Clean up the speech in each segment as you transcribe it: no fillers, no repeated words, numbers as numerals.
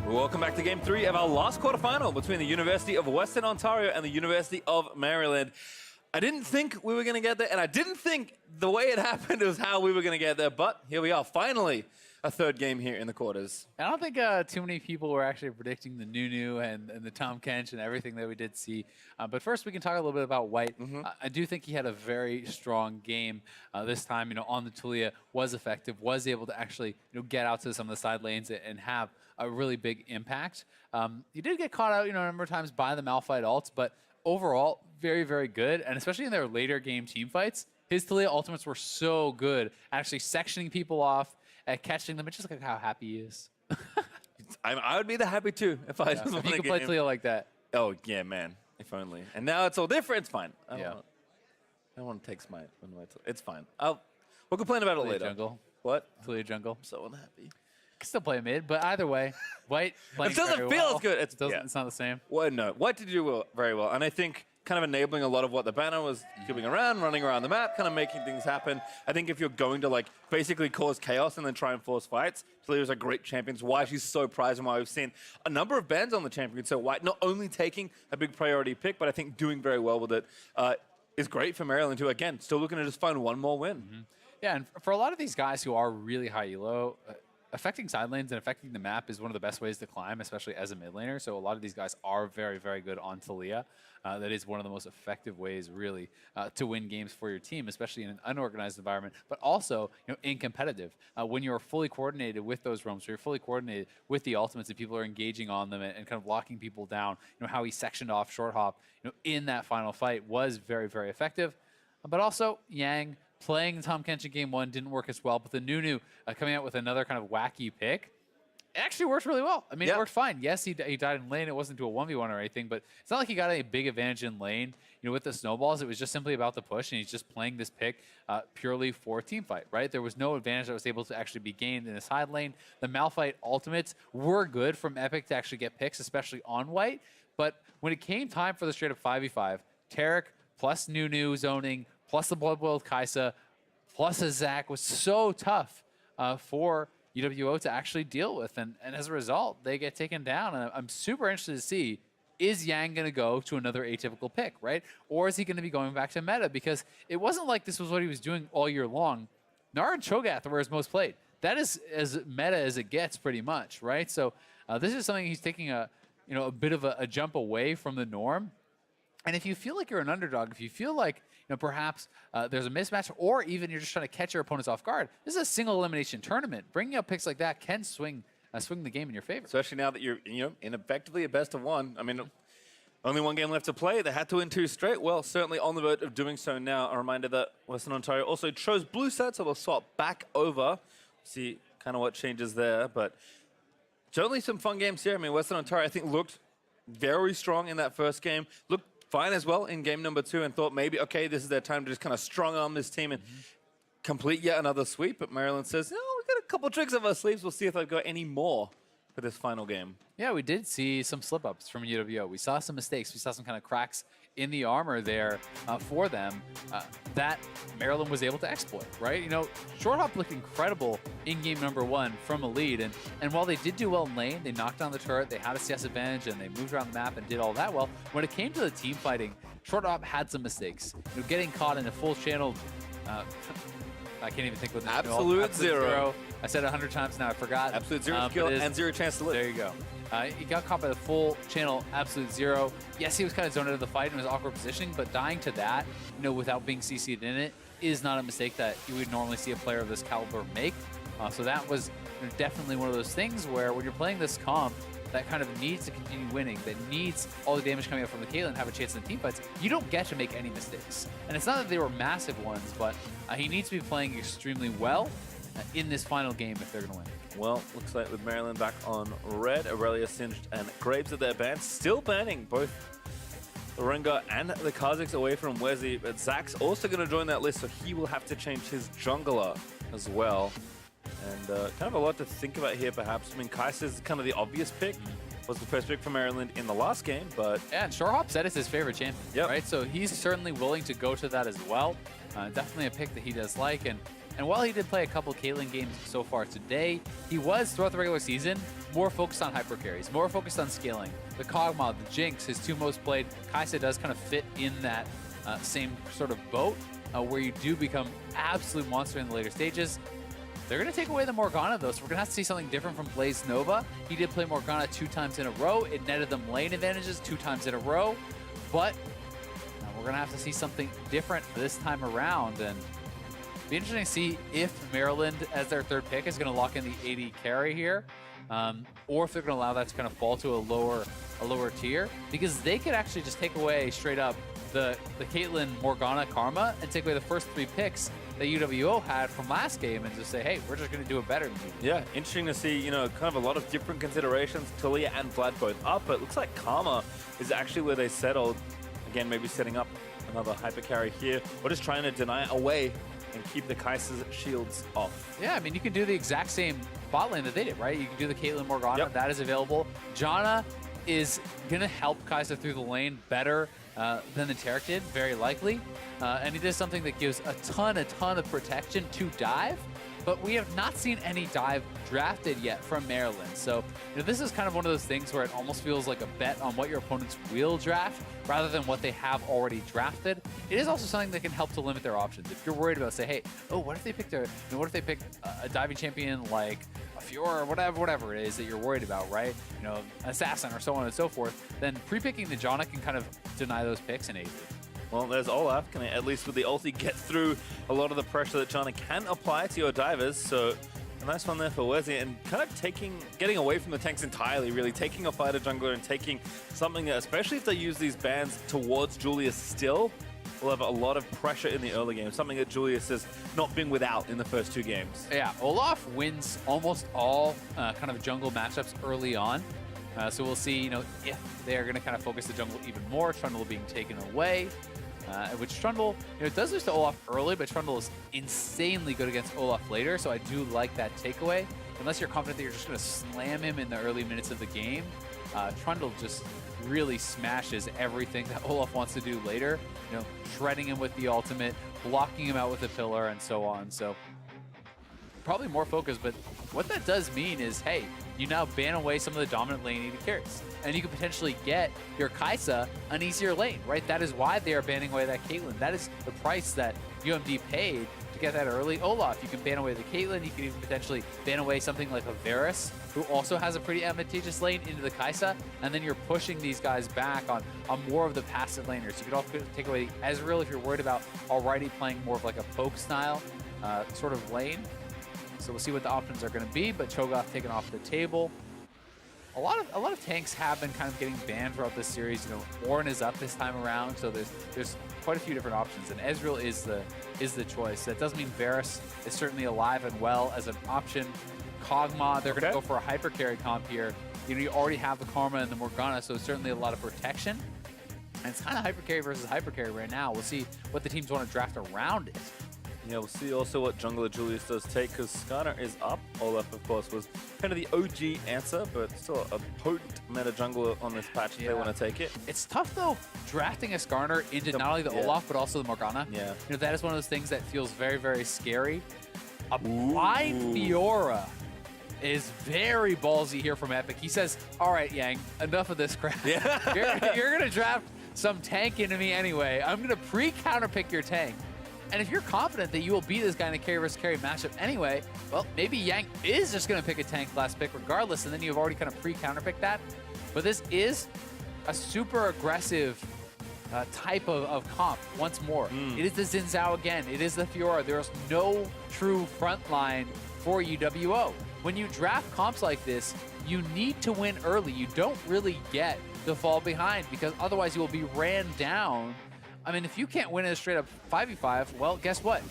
Welcome back to Game 3 of our last quarterfinal between the University of Western Ontario and the University of Maryland. I didn't think we were going to get there, and I didn't think the way it happened was how we were going to get there, but here we are, finally, a third game here in the quarters. I don't think too many people were actually predicting the Nunu and the Tom Kench and everything that we did see. But first, we can talk a little bit about White. I do think he had a very strong game this time. On the Tulia, was effective, was able to actually get out to some of the side lanes and have a really big impact. He did get caught out a number of times by the Malphite ults, but overall, very, very good. And especially in their later game team fights, his Tulia ultimates were so good at actually sectioning people off, at catching them. It's just like how happy he is. I would be that happy too if I just if you could play Tulia like that. Oh, yeah, man. If only. And now it's all different. It's fine. I don't want to take Smite. It's fine. We'll complain about it Tulia later. Jungle. What? Tulia Jungle. I'm so unhappy. Can still play mid, but either way, White playing It doesn't very feel well. as good. It's not the same. Well, no. White did do very well. And I think kind of enabling a lot of what the banner was giving around, running around the map, kind of making things happen. I think if you're going to basically cause chaos and then try and force fights, Tulia is a great champion. It's why she's so prized and why we've seen a number of bans on the champion. So White not only taking a big priority pick, but I think doing very well with it is great for Maryland who, again, still looking to just find one more win. Yeah, and for a lot of these guys who are really high elo, affecting side lanes and affecting the map is one of the best ways to climb, especially as a mid laner. So a lot of these guys are very, very good on Tulia. That is one of the most effective ways, really, to win games for your team, especially in an unorganized environment, but also in competitive. When you're fully coordinated with those roams, so you're fully coordinated with the ultimates and people are engaging on them and kind of locking people down, how he sectioned off Short Hop in that final fight was very, very effective. But also, Yang playing Tom Kench in game 1 didn't work as well, but the Nunu coming out with another kind of wacky pick, it actually worked really well. I mean, It worked fine. Yes, he died in lane. It wasn't to a 1v1 or anything, but it's not like he got a big advantage in lane. With the snowballs, it was just simply about the push, and he's just playing this pick purely for team fight, right? There was no advantage that was able to actually be gained in the side lane. The Malphite ultimates were good from Epic to actually get picks, especially on White, but when it came time for the straight up 5v5, Tarek plus Nunu zoning, plus the Blood Boiled Kaisa, plus a Zac was so tough for UWO to actually deal with. And as a result, they get taken down. And I'm super interested to see, is Yang going to go to another atypical pick, right? Or is he going to be going back to meta? Because it wasn't like this was what he was doing all year long. Nara and Cho'Gath were his most played. That is as meta as it gets, pretty much, right? So this is something he's taking a bit of a jump away from the norm. And if you feel like you're an underdog, if you feel like perhaps there's a mismatch, or even you're just trying to catch your opponents off guard, this is a single elimination tournament. Bringing up picks like that can swing the game in your favor. Especially now that you're in effectively a best of one. I mean, only one game left to play. They had to win 2 straight. Well, certainly on the verge of doing so now. A reminder that Western Ontario also chose blue set, so we'll swap back over. See kind of what changes there, but certainly some fun games here. I mean, Western Ontario, I think, looked very strong in that first game. Looked fine as well in game number 2 and thought maybe, okay, this is their time to just kind of strong arm this team and complete yet another sweep. But Maryland says, no, we've got a couple tricks up our sleeves. We'll see if they've got any more for this final game. Yeah, we did see some slip-ups from UWO. We saw some mistakes. We saw some kind of cracks in the armor there for them that Maryland was able to exploit, right? Short Hop looked incredible in game number 1 from a lead. And while they did do well in lane, they knocked down the turret, they had a CS advantage, and they moved around the map and did all that well. When it came to the team fighting, Short Hop had some mistakes. Getting caught in a full channel, I can't even think what the Absolute zero. I said it 100 times now, I forgot. Absolute zero skill and 0 chance to live. There you go. He got caught by the full channel, absolute zero. Yes, he was kind of zoned out of the fight in his awkward positioning, but dying to that, without being CC'd in it, is not a mistake that you would normally see a player of this caliber make. So that was definitely one of those things where when you're playing this comp that kind of needs to continue winning, that needs all the damage coming up from the Caitlyn to have a chance in the team fights, you don't get to make any mistakes. And it's not that they were massive ones, but he needs to be playing extremely well in this final game if they're going to win. Well, looks like with Maryland back on red, Aurelia, Singed, and Graves at their bans, still banning both the Rengar and the Kha'Zix away from Wesley. But Zac's also going to join that list, so he will have to change his jungler as well. And kind of a lot to think about here, perhaps. I mean, Kai'Sa's kind of the obvious pick. Was the first pick for Maryland in the last game, but... Yeah, and Short Hop said it's his favorite champion, right? So he's certainly willing to go to that as well. Definitely a pick that he does like. And while he did play a couple Caitlyn games so far today, he was, throughout the regular season, more focused on hyper carries, more focused on scaling. The Kog'Maw, the Jinx, his two most played. Kai'Sa does kind of fit in that same sort of boat where you do become absolute monster in the later stages. They're going to take away the Morgana, though, so we're going to have to see something different from Blaze Nova. He did play Morgana 2 times in a row. It netted them lane advantages 2 times in a row, but we're going to have to see something different this time around, and be interesting to see if Maryland, as their third pick, is going to lock in the AD carry here, or if they're going to allow that to kind of fall to a lower tier, because they could actually just take away straight up the Caitlyn Morgana Karma and take away the first 3 picks that UWO had from last game and just say, hey, we're just going to do it better than you. Yeah, interesting to see, you know, kind of a lot of different considerations. Talia and Vlad both up, but it looks like Karma is actually where they settled. Again, maybe setting up another hyper carry here, or just trying to deny it away and keep the Kai'Sa's shields off. Yeah, I mean, you can do the exact same bot lane that they did, right? You can do the Caitlyn Morgana. Yep. That is available. Janna is going to help Kai'Sa through the lane better than the Taric did, very likely. And he does something that gives a ton of protection to dive, but we have not seen any dive drafted yet from Maryland. So, you know, this is kind of one of those things where it almost feels like a bet on what your opponents will draft rather than what they have already drafted. It is also something that can help to limit their options. If you're worried about, say, hey, oh, what if they picked a diving champion like a Fiora or whatever it is that you're worried about, right? You know, Assassin or so on and so forth, then pre-picking the Janna can kind of deny those picks in AD. Well, there's Olaf. Can at least with the ulti get through a lot of the pressure that Janna can apply to your divers? So a nice one there for Wesley, and kind of getting away from the tanks entirely, really taking a fighter jungler and taking something that, especially if they use these bans towards Julius still, will have a lot of pressure in the early game, something that Julius has not been without in the first 2 games. Yeah, Olaf wins almost all kind of jungle matchups early on. So we'll see, you know, if they're going to kind of focus the jungle even more, Trundle being taken away. Which Trundle, you know, it does lose to Olaf early, but Trundle is insanely good against Olaf later, so I do like that takeaway. Unless you're confident that you're just going to slam him in the early minutes of the game, Trundle just really smashes everything that Olaf wants to do later. You know, shredding him with the ultimate, blocking him out with the pillar, and so on. So probably more focus, but what that does mean is, hey, you now ban away some of the dominant lane AD carries, and you could potentially get your Kai'Sa an easier lane, right? That is why they are banning away that Caitlyn. That is the price that UMD paid to get that early Olaf. You can ban away the Caitlyn, you can even potentially ban away something like a Varus, who also has a pretty advantageous lane, into the Kai'Sa, and then you're pushing these guys back on more of the passive laners. You could also take away the Ezreal if you're worried about already playing more of like a poke style sort of lane. So we'll see what the options are going to be, but Cho'Gath taken off the table. A lot of tanks have been kind of getting banned throughout this series. You know, Ornn is up this time around, so there's quite a few different options, and Ezreal is the choice. That does mean Varus is certainly alive and well as an option. Kog'Maw, they're going to go for a hyper carry comp here. You know, you already have the Karma and the Morgana, so certainly a lot of protection. And it's kind of hyper carry versus hyper carry right now. We'll see what the teams want to draft around it. Yeah, we'll see also what jungler Julius does take, because Skarner is up. Olaf, of course, was kind of the OG answer, but still a potent meta jungler on this patch if they want to take it. It's tough, though, drafting a Skarner into not only the Olaf, but also the Morgana. Yeah. You know, that is one of those things that feels very, very scary. A blind Fiora is very ballsy here from Epic. He says, all right, Yang, enough of this crap. Yeah. You're going to draft some tank into me anyway. I'm going to pre-counterpick your tank. And if you're confident that you will beat this guy in a carry versus carry matchup anyway, well, maybe Yang is just going to pick a tank last pick regardless, and then you've already kind of pre-counterpicked that. But this is a super aggressive type of comp once more. It is the Xin Zhao again. It is the Fiora. There's no true front line for UWO. When you draft comps like this, you need to win early. You don't really get to fall behind, because otherwise you will be ran down. I mean, if you can't win in a straight up 5v5, well, guess what?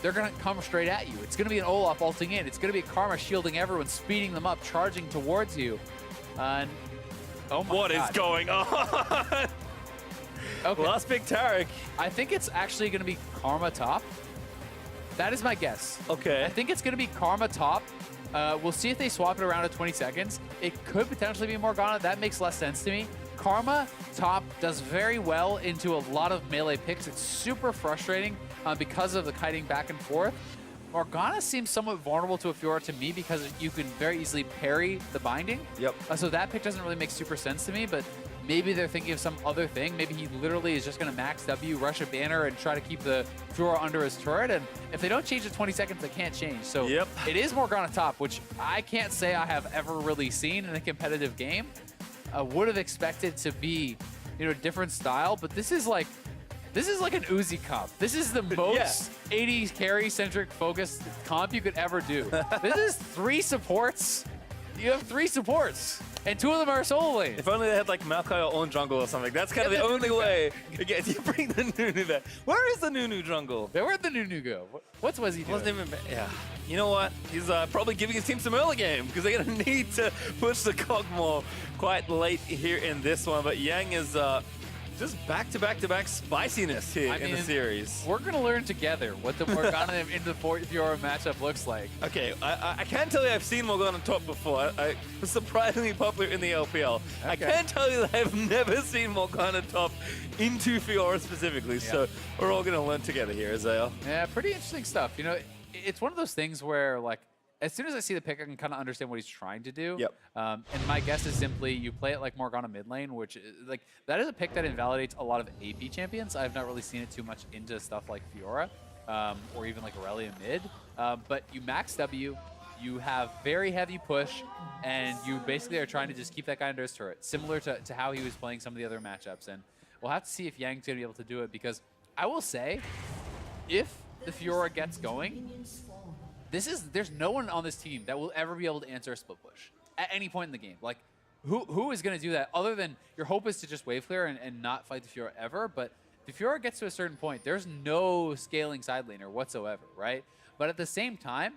They're going to come straight at you. It's going to be an Olaf ulting in. It's going to be a Karma shielding everyone, speeding them up, charging towards you. And oh my God. What is going on? Okay. Last pick Taric. I think it's actually going to be Karma top. That is my guess. Okay. I think it's going to be Karma top. We'll see if they swap it around at 20 seconds. It could potentially be Morgana. That makes less sense to me. Karma top does very well into a lot of melee picks. It's super frustrating because of the kiting back and forth. Morgana seems somewhat vulnerable to a Fiora to me because you can very easily parry the binding. Yep. So that pick doesn't really make super sense to me, but maybe they're thinking of some other thing. Maybe he literally is just going to max W, rush a banner, and try to keep the Fiora under his turret. And if they don't change in 20 seconds, they can't change. So it is Morgana top, which I can't say I have ever really seen in a competitive game. I would have expected to be, you know, a different style, but this is like an Uzi comp. This is the most 80s carry-centric focused comp you could ever do. This is 3 supports. You have 3 supports, and 2 of them are solo lane. If only they had like Maokai or Own jungle or something. That's kind of the only way. Again, you bring the Nunu back. Where is the Nunu jungle? Where'd the Nunu go? What's he doing? Wasn't even. Yeah. You know what? He's probably giving his team some early game because they're gonna need to push the Kog'Maw quite late here in this one. But Yang is just back-to-back-to-back spiciness here in the series. We're going to learn together what the Morgana into the Fiora matchup looks like. Okay, I can tell you I've seen Morgana top before. I was surprisingly popular in the LPL. Okay. I can tell you that I've never seen Morgana top into Fiora specifically, so we're all going to learn together here, Azael. Yeah, pretty interesting stuff. You know, it's one of those things where, like, as soon as I see the pick, I can kind of understand what he's trying to do. Yep. And my guess is simply you play it like Morgana mid lane, which is, like, that is a pick that invalidates a lot of AP champions. I've not really seen it too much into stuff like Fiora or even like Aurelia mid. But you max W, you have very heavy push, and you basically are trying to just keep that guy under his turret, similar to how he was playing some of the other matchups. And we'll have to see if Yang's going to be able to do it, because I will say, if the Fiora gets going, there's no one on this team that will ever be able to answer a split push at any point in the game. Like, who is going to do that other than your hope is to just wave clear and not fight the Fiora ever? But if the Fiora gets to a certain point, there's no scaling side laner whatsoever, right? But at the same time,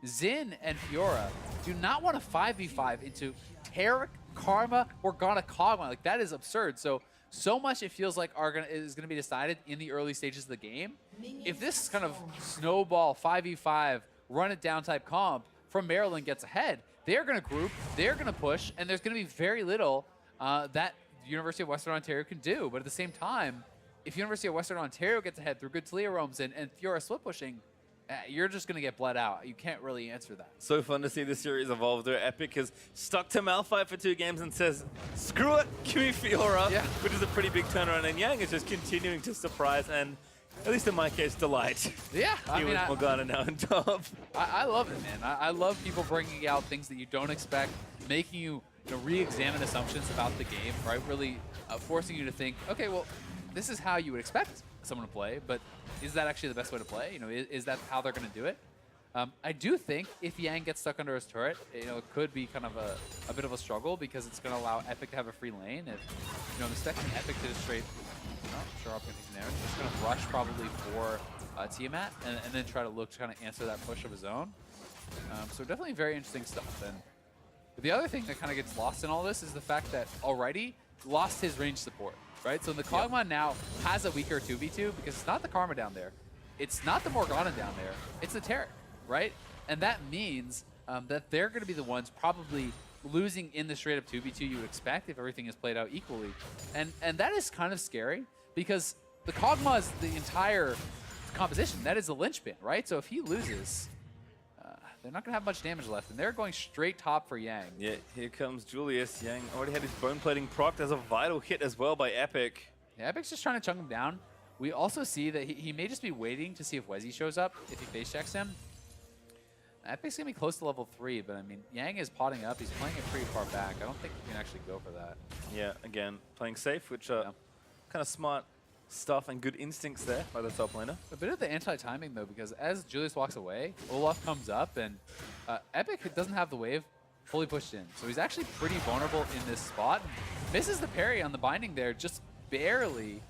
Xin and Fiora do not want to 5v5 into Taric, Karma, Morgana, Kog'Maw. Like, that is absurd. So much it feels like is going to be decided in the early stages of the game. If this kind of snowball 5v5 run it down type comp from Maryland gets ahead, they're going to group, they're going to push, and there's going to be very little that University of Western Ontario can do. But at the same time, if University of Western Ontario gets ahead through good Talia roams and Fiora split pushing, you're just going to get bled out. You can't really answer that. So fun to see this series evolve there. Epic has stuck to Malphite for 2 games and says, screw it, give me Fiora, which is a pretty big turnaround. And Yang is just continuing to surprise and, at least in my case, delight. Yeah, I mean, Morgana now on top. I love it, man. I love people bringing out things that you don't expect, making you, re-examine assumptions about the game, right? Really forcing you to think, okay, well, this is how you would expect someone to play, but is that actually the best way to play? Is that how they're going to do it? I do think if Yang gets stuck under his turret, it could be kind of a bit of a struggle, because it's going to allow Epic to have a free lane. If, I'm expecting Epic to just straight, sure, up into damage. Just going to rush probably for Tiamat and then try to look to kind of answer that push of his own. So definitely very interesting stuff. And the other thing that kind of gets lost in all this is the fact that already lost his range support, right? So the Kog'Maw now has a weaker 2v2 because it's not the Karma down there. It's not the Morgana down there. It's the Taric, right? And that means that they're going to be the ones probably losing in the straight up 2v2 you would expect if everything is played out equally. And that is kind of scary, because the Kog'Maw is the entire composition. That is the linchpin, right? So if he loses, they're not going to have much damage left, and they're going straight top for Yang. Yeah, here comes Julius. Yang already had his bone plating procced as a vital hit as well by Epic. Yeah, Epic's just trying to chunk him down. We also see that he may just be waiting to see if Wezzy shows up, if he face checks him. Epic's going to be close to level 3, but I mean, Yang is potting up. He's playing it pretty far back. I don't think he can actually go for that. Yeah, again, playing safe, which kind of smart stuff and good instincts there by the top laner. A bit of the anti-timing, though, because as Julius walks away, Olaf comes up, and Epic doesn't have the wave fully pushed in. So he's actually pretty vulnerable in this spot. Misses the parry on the binding there, just barely.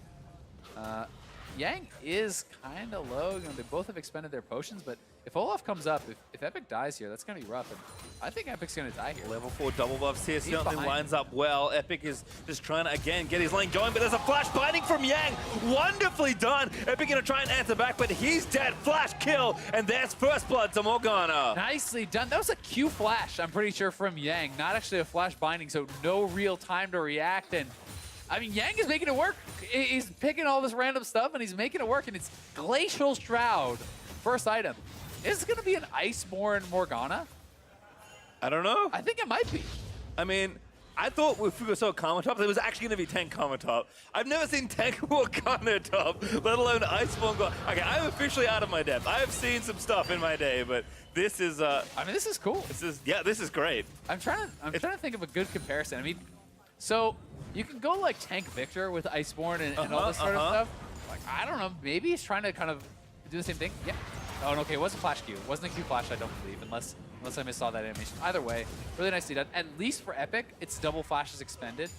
Yang is kind of low. They both have expended their potions, but if Olaf comes up, if Epic dies here, that's going to be rough. And I think Epic's going to die here. Level 4 double buffs here. Certainly lines up well. Epic is just trying to, again, get his lane going, but there's a flash binding from Yang. Wonderfully done. Epic going to try and answer back, but he's dead. Flash kill, and there's first blood to Morgana. Nicely done. That was a Q flash, I'm pretty sure, from Yang. Not actually a flash binding, so no real time to react. And I mean, Yang is making it work. He's picking all this random stuff, and he's making it work, and it's Glacial Shroud. First item. Is it going to be an Iceborne Morgana? I don't know. I think it might be. I mean, I thought if we saw Karma Top, there was actually going to be Tank Karma Top. I've never seen Tank Morgana Top, let alone Iceborne. Okay, I'm officially out of my depth. I have seen some stuff in my day, but this is. I mean, this is cool. This is great. I'm trying to think of a good comparison. I mean, so you can go like Tank Victor with Iceborne and all this sort of stuff. Like, I don't know. Maybe he's trying to kind of do the same thing. Yeah. Oh, no, okay. It wasn't Flash Q. It wasn't a Q Flash, I don't believe, unless I missaw that animation. Either way, really nicely done. At least for Epic, it's double flashes expended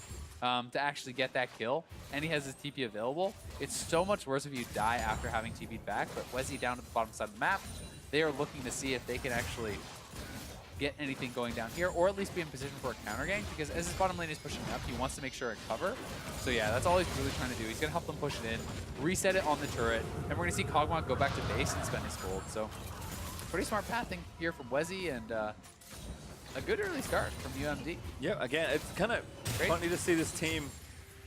to actually get that kill, and he has his TP available. It's so much worse if you die after having TP'd back, but Wezzy down to the bottom side of the map, they are looking to see if they can actually get anything going down here, or at least be in position for a counter gank, because as his bottom lane is pushing up, he wants to make sure it cover. So yeah, that's all he's really trying to do. He's going to help them push it in, reset it on the turret, and we're going to see Kog'Maw go back to base and spend his gold. So pretty smart pathing here from Wezzy, and a good early start from UMD. Yeah, again, it's kind of funny to see this team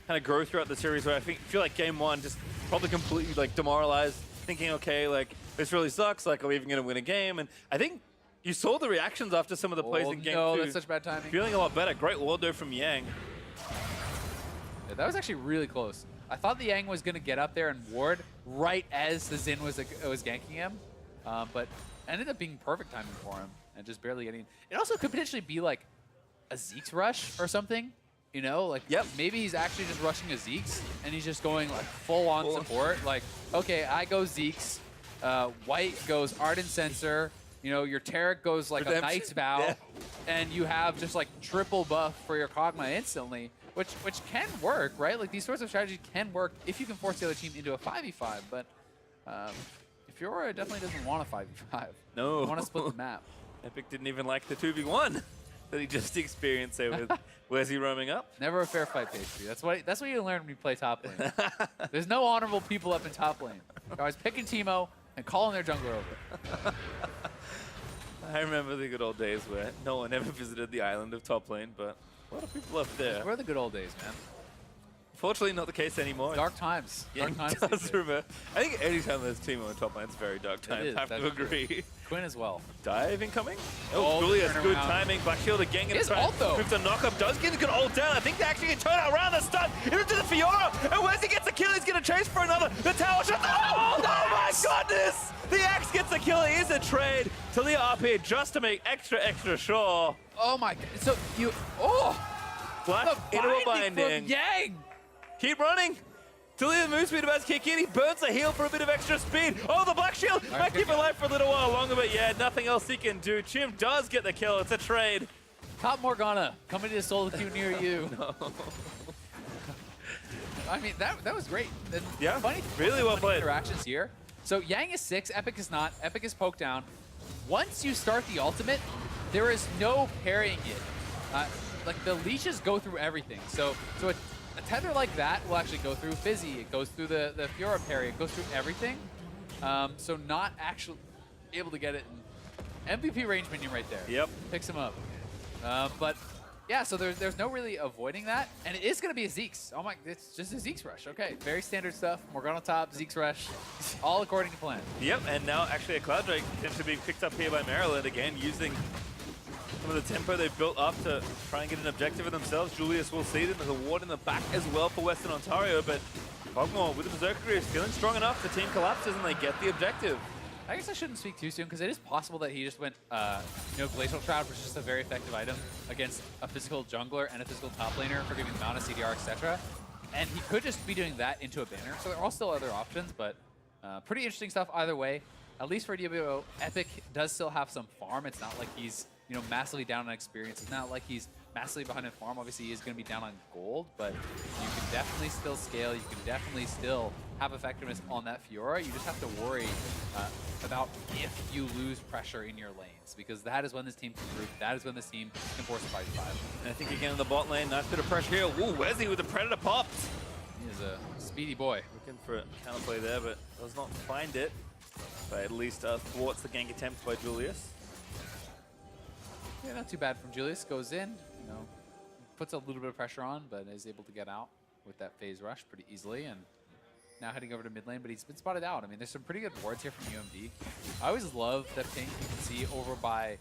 kind of grow throughout the series, where I feel like game one just probably completely like demoralized, thinking, okay, like this really sucks, like are we even going to win a game? And I think you saw the reactions after some of the plays in game two. No, that's such bad timing. Feeling a lot better. Great ward though from Yang. Yeah, that was actually really close. I thought the Yang was going to get up there and ward right as the Xin was ganking him, but ended up being perfect timing for him and just barely getting. It also could potentially be like a Zeke's rush or something, you know? Like, maybe he's actually just rushing a Zeke's and he's just going like full on support. Like, okay, I go Zeke's, White goes Ardent Sensor, you know, your Taric goes like a Knight's Vow, and you have just like triple buff for your Kog'Maw instantly, which can work, right? Like these sorts of strategies can work if you can force the other team into a 5v5, but Fiora definitely doesn't want a 5v5. No. You want to split the map. Epic didn't even like the 2v1 that he just experienced there with Wezzy roaming up. Never a fair fight, Pastry. That's what you learn when you play top lane. There's no honorable people up in top lane. They're always picking Teemo and calling their jungler over. I remember the good old days where no one ever visited the island of top lane, but a lot of people up there. Where are the good old days, man? Fortunately, not the case anymore. Dark times. Yeah, Dark times. Does remember. I think anytime there's Teemo on top lane, it's very dark times. I have to agree. Quinn as well. Dive incoming. Oh, Julius, good timing. Black Shield again. His ult, though. With the knock-up does get a good ult down. I think they actually can turn it around the stun. Into the Fiora. And Wezzy gets the kill. He's going to chase for another. The tower shot. Oh my goodness! The Axe gets the kill. It is a trade to the RP just to make extra sure. Oh my god. So you. Oh! Black into a binding. Yang! Keep running. Talia moves speed about to kick in. He burns the heal for a bit of extra speed. Oh, the Black Shield might keep it alive for a little while longer, but yeah, nothing else he can do. Chim does get the kill. It's a trade. Top Morgana coming to solo queue near you. No. I mean, that was great. And yeah, funny, really well played. Interactions here. So Yang is 6, Epic is not. Epic is poked down. Once you start the ultimate, there is no parrying it. Like the leashes go through everything. So a tether like that will actually go through Fizzy. It goes through the Fiora parry. It goes through everything. So not actually able to get it. MVP range minion right there. Yep. Picks him up. But yeah, so there's no really avoiding that. And it is going to be a Zeke's. Oh my, it's just a Zeke's rush. Okay, very standard stuff. Morgana top, Zeke's rush, all according to plan. Yep, and now actually a Cloud Drake tends to be picked up here by Maryland again, using some of the tempo they've built up to try and get an objective for themselves. Julius will see them. There's a ward in the back as well for Western Ontario, but Kog'Maw with the Berserker is feeling strong enough. The team collapses and they get the objective. I guess I shouldn't speak too soon because it is possible that he just went, Glacial Shroud, which is just a very effective item against a physical jungler and a physical top laner for giving mana, CDR, etc. And he could just be doing that into a banner. So there are still other options, but pretty interesting stuff either way. At least for UWO, Epic does still have some farm. It's not like he's massively down on experience. It's not like he's massively behind in farm. Obviously, he is going to be down on gold, but you can definitely still scale. You can definitely still have effectiveness on that Fiora. You just have to worry about if you lose pressure in your lanes, because that is when this team can group. That is when this team can force a 5v5. And I think again in the bot lane, nice bit of pressure here. Ooh, Wezzy with the Predator pops. He is a speedy boy. Looking for a counterplay there, but does not find it. But at least thwarts the gank attempt by Julius. Yeah, not too bad from Julius. Goes in, puts a little bit of pressure on, but is able to get out with that phase rush pretty easily. And now heading over to mid lane, but he's been spotted out. I mean, there's some pretty good wards here from UMD. I always love the ping you can see over by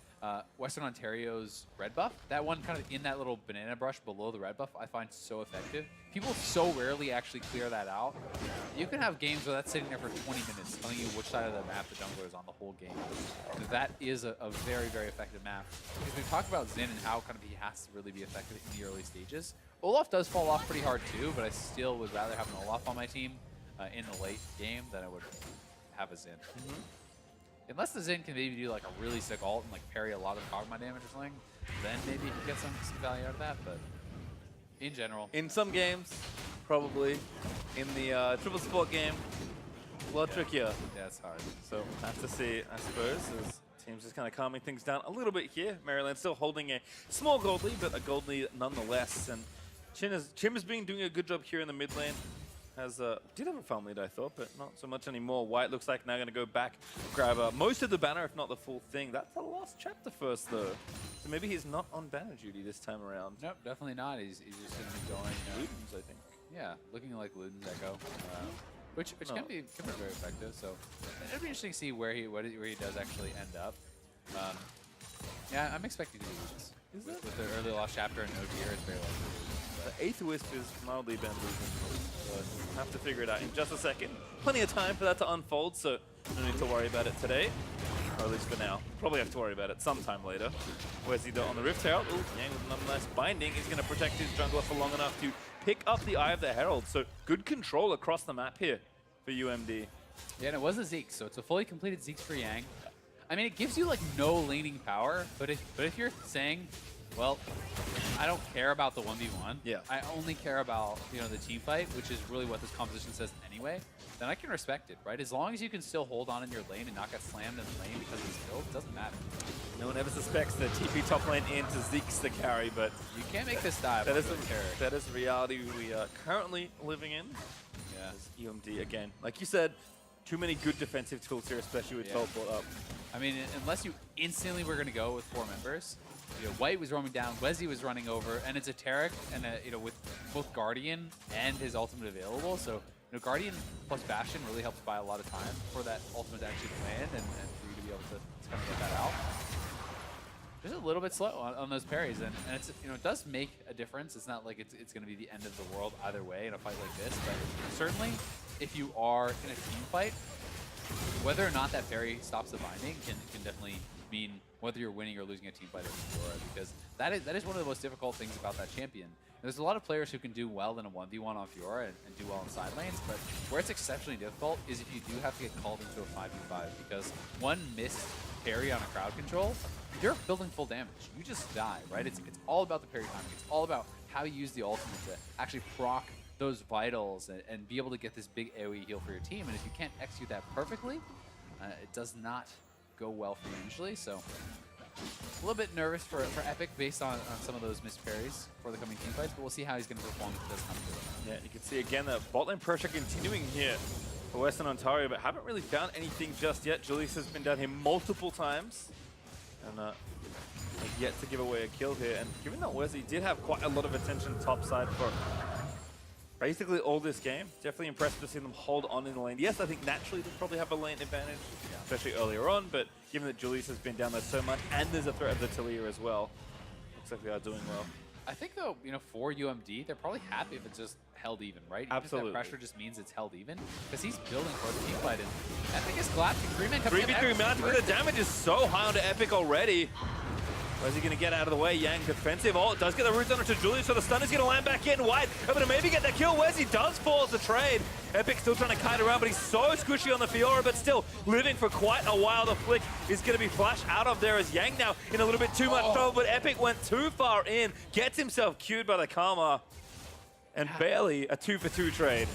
Western Ontario's red buff. That one kind of in that little banana brush below the red buff I find so effective. People so rarely actually clear that out. You can have games where that's sitting there for 20 minutes telling you which side of the map the jungler is on the whole game. That is a very, very effective map. Because we've talked about Xin and how kind of he has to really be effective in the early stages. Olaf does fall off pretty hard too, but I still would rather have an Olaf on my team in the late game than I would have a Xin. Unless the Xin can maybe do like a really sick ult and like parry a lot of Kog'Maw damage or something, then maybe you can get some value out of that, but in general. In some games, probably. In the triple support game, a lot trickier. Yeah, it's hard. So have to see, I suppose, as teams just kind of calming things down a little bit here. Maryland still holding a small gold lead, but a gold lead nonetheless. And Chim has been doing a good job here in the mid lane. Did have a farm lead, I thought, but not so much anymore. White looks like now going to go back, grab most of the banner, if not the full thing. That's the last chapter first, though. So maybe he's not on banner duty this time around. Nope, definitely not. He's just going to be going. Ludens, I think. Yeah, looking like Luden's Echo, which can be very effective. So it'll be interesting to see where he does actually end up. Yeah, I'm expecting to do this. With the early lost chapter and no tier, it's very likely. The 8th Wisp is mildly been losing. We'll have to figure it out in just a second. Plenty of time for that to unfold, so no need to worry about it today. Or at least for now. Probably have to worry about it sometime later. Where's he on the Rift Herald? Ooh, Yang with another nice binding. He's going to protect his jungler for long enough to pick up the Eye of the Herald. So good control across the map here for UMD. Yeah, and it was a Zeke, so it's a fully completed Zeke for Yang. I mean, it gives you like no laning power, but if you're saying, well, I don't care about the 1v1. Yeah. I only care about, the team fight, which is really what this composition says anyway, then I can respect it, right? As long as you can still hold on in your lane and not get slammed in the lane because it's killed, it doesn't matter. No one ever suspects the TP top lane into Zeke's the carry, but you can't make this dive. That is the reality we are currently living in. Yeah. As UMD, again, like you said, too many good defensive tools here, especially with teleport up. I mean, unless you instantly were going to go with 4 members, White was roaming down, Wezzy was running over, and it's a Taric, and with both Guardian and his ultimate available. So Guardian plus Bastion really helps buy a lot of time for that ultimate to actually land and for you to be able to kind of get that out. Just a little bit slow on those parries, and it's it does make a difference. It's not like it's going to be the end of the world either way in a fight like this, but certainly if you are in a team fight, whether or not that parry stops the binding can definitely mean whether you're winning or losing a team fight against Fiora, because that is one of the most difficult things about that champion. There's a lot of players who can do well in a 1v1 on Fiora and do well in side lanes, but where it's exceptionally difficult is if you do have to get called into a 5v5, because one missed parry on a crowd control, you're building full damage. You just die, right? It's all about the parry timing. It's all about how you use the ultimate to actually proc those vitals and be able to get this big AoE heal for your team. And if you can't execute that perfectly, it does not go well for you usually. So a little bit nervous for Epic based on some of those missed parries for the coming team fights, but we'll see how he's going to perform if it does come through. Yeah, you can see again that bot lane pressure continuing here for Western Ontario, but haven't really found anything just yet. Julius has been down here multiple times and yet to give away a kill here. And given that Wesley did have quite a lot of attention topside for basically all this game, definitely impressed to see them hold on in the lane. Yes, I think naturally they probably have a lane advantage, especially earlier on, but given that Julius has been down there so much and there's a threat of the Talia as well, looks like they are doing well. I think though, for UMD, they're probably happy if it's just held even, right? Absolutely. That pressure just means it's held even, because he's building for the team fight, and Epic is collapsing. 3-man coming in. 3v3 match, but the damage is so high onto Epic already. Where's he going to get out of the way? Yang defensive. Oh, it does get the roots on it to Julius, so the stun is going to land back in. White able to maybe get that kill. Where's he does fall as a trade. Epic still trying to kite around, but he's so squishy on the Fiora, but still living for quite a while. The flick is going to be flashed out of there as Yang now in a little bit too much trouble, but Epic went too far in, gets himself queued by the Karma, and barely a 2-for-2 trade.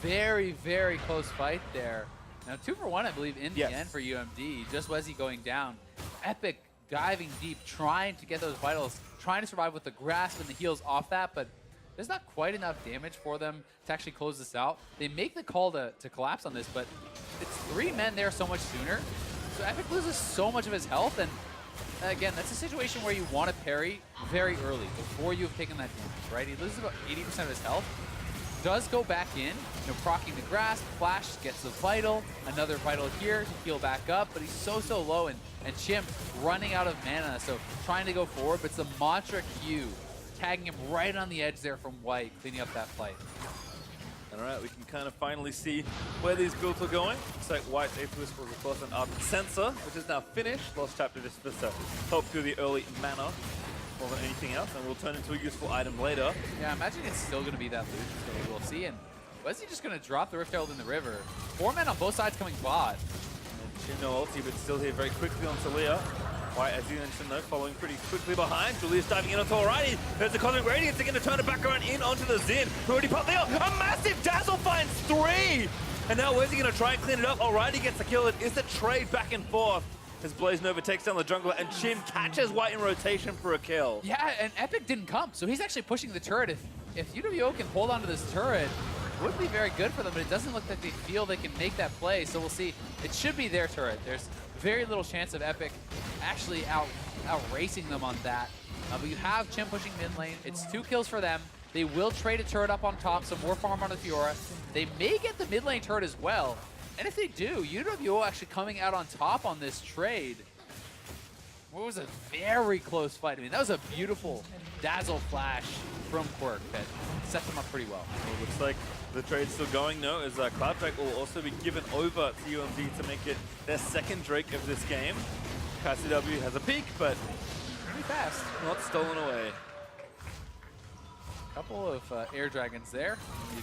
Very, very close fight there. Now 2-for-1, I believe, in the end for UMD. Just Wezzy going down. Epic diving deep, trying to get those vitals, trying to survive with the grasp and the heals off that, but there's not quite enough damage for them to actually close this out. They make the call to collapse on this, but it's 3 men there so much sooner. So Epic loses so much of his health, and again, that's a situation where you want to parry very early, before you've taken that damage, right? He loses about 80% of his health. does go back in, proccing the grass, flash, gets the vital, another vital here to heal back up, but he's so low, and Chimp running out of mana, so trying to go forward, but it's the Mantra Q tagging him right on the edge there from White, cleaning up that fight. All right, we can kind of finally see where these builds are going. Looks like White Aetherist was, of course, an Ardent Sensor, which is now finished. Lost Chapter just to help through the early mana more than anything else, and will turn into a useful item later. Yeah, I imagine it's still going to be that loot, so we'll see. And was he just going to drop the Rift Herald in the river? 4 men on both sides coming bot. Chim no ulti, but still here very quickly on Talia. White, as you mentioned, though, following pretty quickly behind. Julius diving in onto Alrighty. There's the Cosmic Radiance. They're going to turn it back around in onto the Xin, who already popped the ult. A massive Dazzle finds 3! And now where's he going to try and clean it up? Alrighty gets the kill. It is a trade back and forth as Blaze Nova takes down the jungler, and Chim catches White in rotation for a kill. Yeah, and Epic didn't come, so he's actually pushing the turret. If UWO can hold onto this turret, it would be very good for them, but it doesn't look like they feel they can make that play, so we'll see. It should be their turret. There's very little chance of Epic actually out-racing them on that. But you have Chim pushing mid lane. It's 2 kills for them. They will trade a turret up on top, some more farm on the Fiora. They may get the mid lane turret as well. And if they do, UWO actually coming out on top on this trade. It was a very close fight. I mean, that was a beautiful Dazzle flash from Quirk that set them up pretty well. It looks like the trade's still going, though, as Cloud Drake will also be given over to UMD to make it their second Drake of this game. KCW has a peak, but Pretty fast. not stolen away. Couple of air dragons there.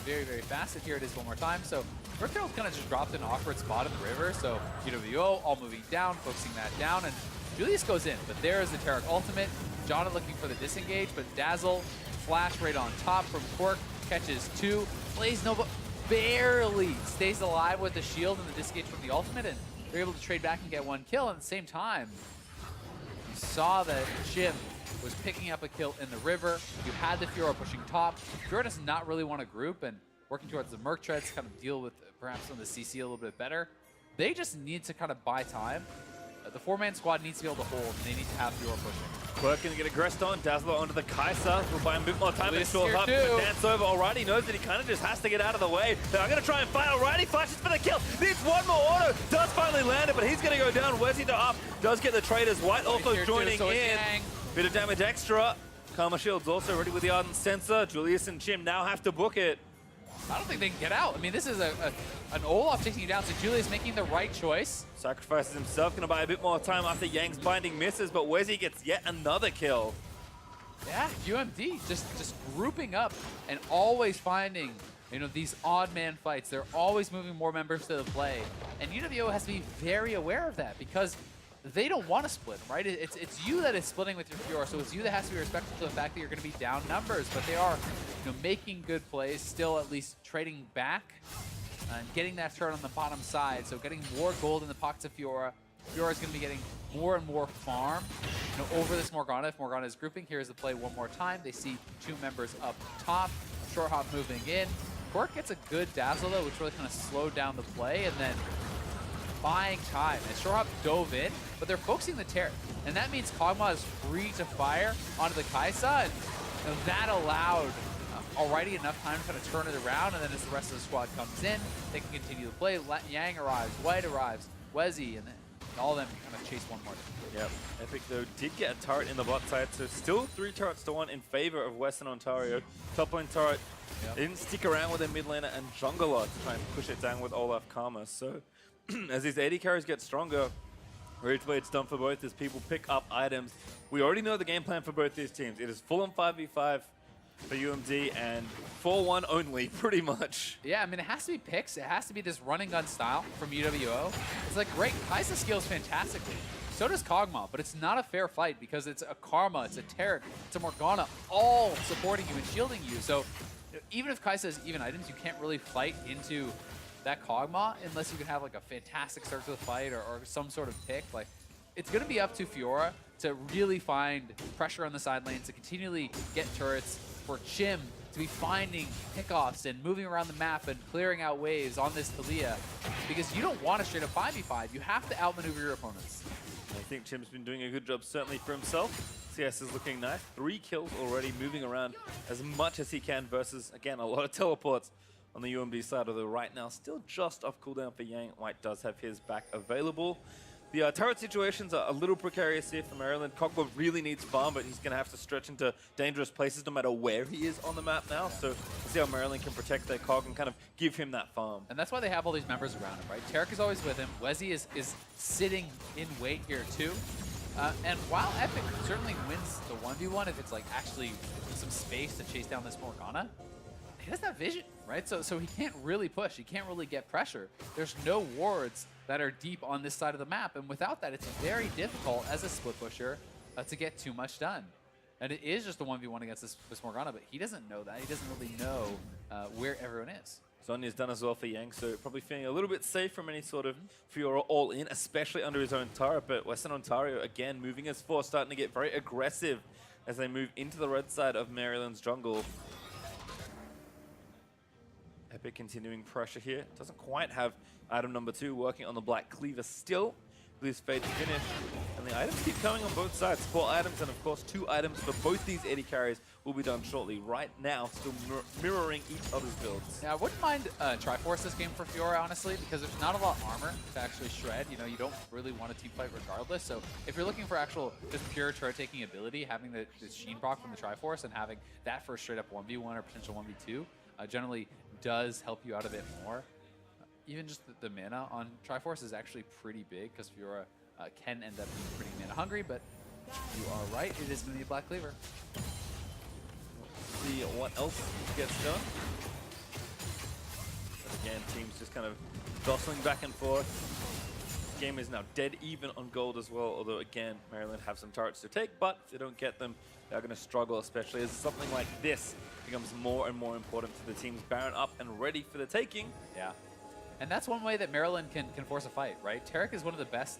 Be very fast. And here it is one more time. So Rift Herald kind of just dropped in an awkward spot in the river. So UWO all moving down, focusing that down, and Julius goes in. But there is the Taric ultimate. Jonna looking for the disengage, but Dazzle flash right on top from Quirk, catches 2. Blaze Nova barely stays alive with the shield and the disengage from the ultimate, and they're able to trade back and get 1 kill. At the same time, you saw that Chim was picking up a kill in the river. You had the Fiora pushing top. Fiora does not really want to group, and working towards the Merc Treads to kind of deal with perhaps some of the CC a little bit better. They just need to kind of buy time. The 4-man squad needs to be able to hold, and they need to have Fiora pushing. Quirk gonna get aggressed on, Dazzler onto the Kai'Sa. Will buy him a bit more time, but still up. too. Dance over. Alrighty knows that he kind of just has to get out of the way. They're gonna try and fight. Alrighty flashes for the kill. Needs 1 more auto. Does finally land it, but he's gonna go down. Where's to up? Does get the traders. White also joining in. Bit of damage extra. Karma Shield's also ready with the Ardent Sensor. Julius and Chim now have to book it. I don't think they can get out. I mean, this is an Olaf taking you down, so Julius making the right choice. Sacrifices himself, gonna buy a bit more time after Yang's binding misses, but Wezi gets yet another kill. Yeah, UMD just grouping up and always finding, these odd man fights. They're always moving more members to the play. And UWO has to be very aware of that because they don't want to split, right? It's you that is splitting with your Fiora, so it's you that has to be respectful to the fact that you're going to be down numbers, but they are, making good plays, still at least trading back and getting that turn on the bottom side, so getting more gold in the pockets of Fiora. Fiora is going to be getting more and more farm over this Morgana. If Morgana is grouping, here's the play one more time. They see 2 members up top, Short Hop moving in. Quirk gets a good Dazzle, though, which really kind of slowed down the play, and then buying time. And Short Hop dove in, but they're focusing the Taric. And that means Kog'Maw is free to fire onto the Kai'Sa, and that allowed already enough time to kind of turn it around, and then as the rest of the squad comes in, they can continue to play. Yang arrives, White arrives, Wezi, and then all of them kind of chase one more. Yep. Epic, though, did get a turret in the bot side, so still 3 turrets to 1 in favor of Western Ontario. Top lane turret didn't stick around with their mid laner and jungler to try and push it down with Olaf Karma. So as these AD carries get stronger, Rage Blade's done for both as people pick up items. We already know the game plan for both these teams. It is full on 5v5 for UMD and 4-1 only, pretty much. Yeah, I mean, it has to be picks. It has to be this running gun style from UWO. It's like, great, Kai'Sa scales fantastically. So does Kog'Maw, but it's not a fair fight because it's a Karma, it's a Taric, it's a Morgana, all supporting you and shielding you. So even if Kai'Sa has even items, you can't really fight into that Kog'Maw unless you can have like a fantastic start to the fight or some sort of pick. Like, it's going to be up to Fiora to really find pressure on the side lanes, to continually get turrets, for Chim to be finding pickoffs and moving around the map and clearing out waves on this Talia, because you don't want to straight up 5v5. You have to outmaneuver your opponents. I think Chim's been doing a good job, certainly for himself. CS is looking nice. 3 kills already, moving around as much as he can versus, again, a lot of teleports on the UMD side, although right now still just off cooldown for Yang. White does have his back available. The turret situations are a little precarious here for Maryland. Kogba really needs farm, but he's going to have to stretch into dangerous places no matter where he is on the map now. So we'll see how Maryland can protect their Kog and kind of give him that farm. And that's why they have all these members around him, right? Tarek is always with him. Wezzy is sitting in wait here too. And while Epic certainly wins the 1v1 if it's like actually some space to chase down this Morgana, he doesn't have vision, right? So he can't really push. He can't really get pressure. There's no wards that are deep on this side of the map, and without that, it's very difficult as a split pusher to get too much done. And it is just a 1v1 against this Morgana, but he doesn't know that. He doesn't really know where everyone is. Zonya's done as well for Yang, so probably feeling a little bit safe from any sort of Fiora all-in, especially under his own turret. But Western Ontario, again, moving as force, starting to get very aggressive as they move into the red side of Maryland's jungle. Epic continuing pressure here. Doesn't quite have item number 2 working on the Black Cleaver still. This fade finish. And the items keep coming on both sides. 4 items and, of course, 2 items for both these AD carries will be done shortly. Right now, still mirroring each other's builds. Yeah, I wouldn't mind Triforce this game for Fiora, honestly, because there's not a lot of armor to actually shred. You know, you don't really want a team fight regardless. So if you're looking for actual just pure turret-taking ability, having the Sheen proc from the Triforce and having that for a straight-up 1v1 or potential 1v2 generally does help you out a bit more. Even just the mana on Triforce is actually pretty big because Fiora can end up being pretty mana hungry, but you are right, it is going to be a Black Cleaver. See what else gets done. Again, teams just kind of jostling back and forth. Game is now dead even on gold as well, although again, Maryland have some turrets to take, but if they don't get them, they're going to struggle, especially as something like this becomes more and more important to the teams. Baron up and ready for the taking. Yeah. And that's one way that Maryland can force a fight, right? Tarek is one of the best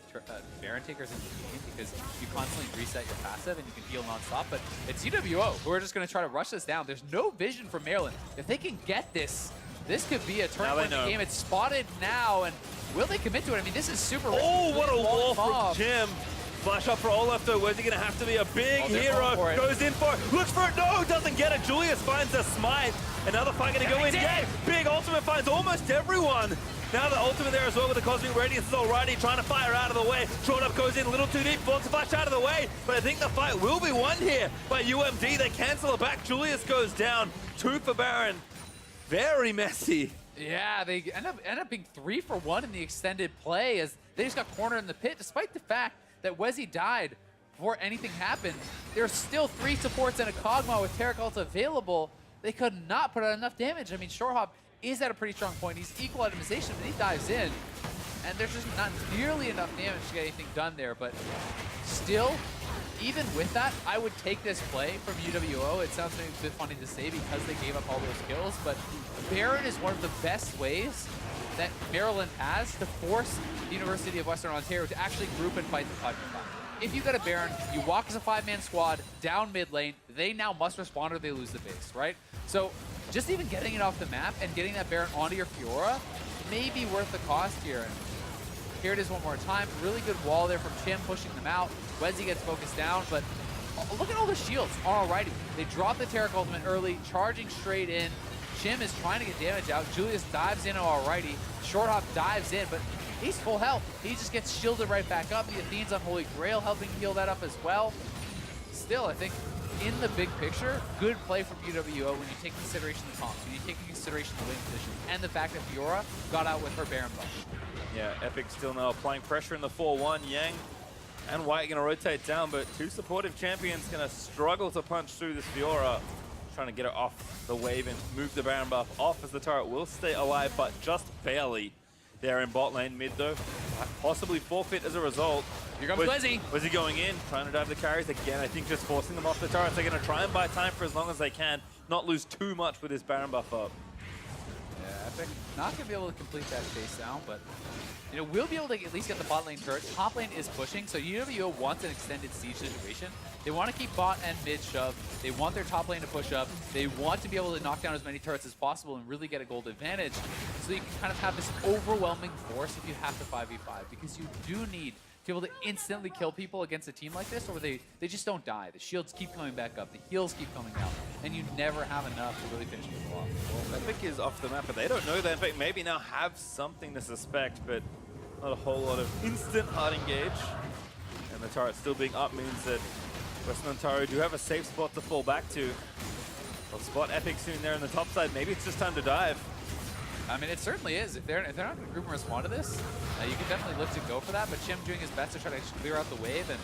Baron takers in the game because you constantly reset your passive and you can heal nonstop, but it's UWO who are just going to try to rush this down. There's no vision for Maryland. If they can get this, this could be a turn point in the game. It's spotted now, and will they commit to it? I mean, this is super risky. Oh, what a wall from Jim. Flash up for Olaf though. Where's he going to have to be a big hero? Goes in for it. Looks for it. No, doesn't get it. Julius finds a smite. Another fight going to go in. Yeah, big ultimate finds almost everyone. Now the ultimate there as well with the Cosmic Radiance is already trying to fire out of the way. Short up goes in a little too deep. Wants to flash out of the way. But I think the fight will be won here by UMD. They cancel it back. Julius goes down. 2 for Baron. Very messy. Yeah, they end up being 3 for 1 in the extended play as they just got cornered in the pit, despite the fact that Wezzy died before anything happened. There's still 3 supports and a Kog'Maw with Tarek ult available. They could not put out enough damage. I mean, Shorehop is at a pretty strong point. He's equal itemization, but he dives in. And there's just not nearly enough damage to get anything done there. But still, even with that, I would take this play from UWO. It sounds maybe a bit funny to say because they gave up all those kills, but Baron is one of the best ways that Maryland has to force the University of Western Ontario to actually group and fight the 5v5. If you get a Baron, you walk as a 5-man squad down mid lane, they now must respond or they lose the base, right? So just even getting it off the map and getting that Baron onto your Fiora may be worth the cost here. And here it is one more time. Really good wall there from Chim pushing them out. Wezzy gets focused down, but look at all the shields. Alrighty, they drop the Tarek ultimate early, charging straight in. Chim is trying to get damage out. Julius dives in alrighty. Shorthop dives in, but he's full health. He just gets shielded right back up. The Athene's Unholy Grail helping heal that up as well. Still, I think in the big picture, good play from UWO when you take consideration the comps, when you take into consideration the win position, and the fact that Fiora got out with her Baron buff. Yeah, Epic still now applying pressure in the 4-1. Yang and White going to rotate down, but 2 supportive champions going to struggle to punch through this Fiora. Trying to get her off the wave and move the Baron buff off as the turret will stay alive, but just barely. There in bot lane mid though. Possibly forfeit as a result. Here comes Wezzy. Wezzy going in, trying to dive the carries again. I think just forcing them off the turrets. They're going to try and buy time for as long as they can, not lose too much with this Baron buff up. Yeah, Epic not going to be able to complete that chase down, but you know, we'll be able to at least get the bot lane turret. Top lane is pushing, so UWO wants an extended siege situation. They want to keep bot and mid shoved. They want their top lane to push up. They want to be able to knock down as many turrets as possible and really get a gold advantage. So you can kind of have this overwhelming force if you have to 5v5, because you do need to be able to instantly kill people against a team like this, or they just don't die. The shields keep coming back up, the heals keep coming out, and you never have enough to really finish people off. Well, Epic is off the map, but they don't know that. In fact, maybe now have something to suspect, but not a whole lot of instant hard engage. And the turret still being up means that Western Ontario do have a safe spot to fall back to. They'll spot Epic soon there on the top side. Maybe it's just time to dive. I mean, it certainly is. If they're not going to group and respond to this, you can definitely look to go for that. But Chim doing his best to try to clear out the wave, and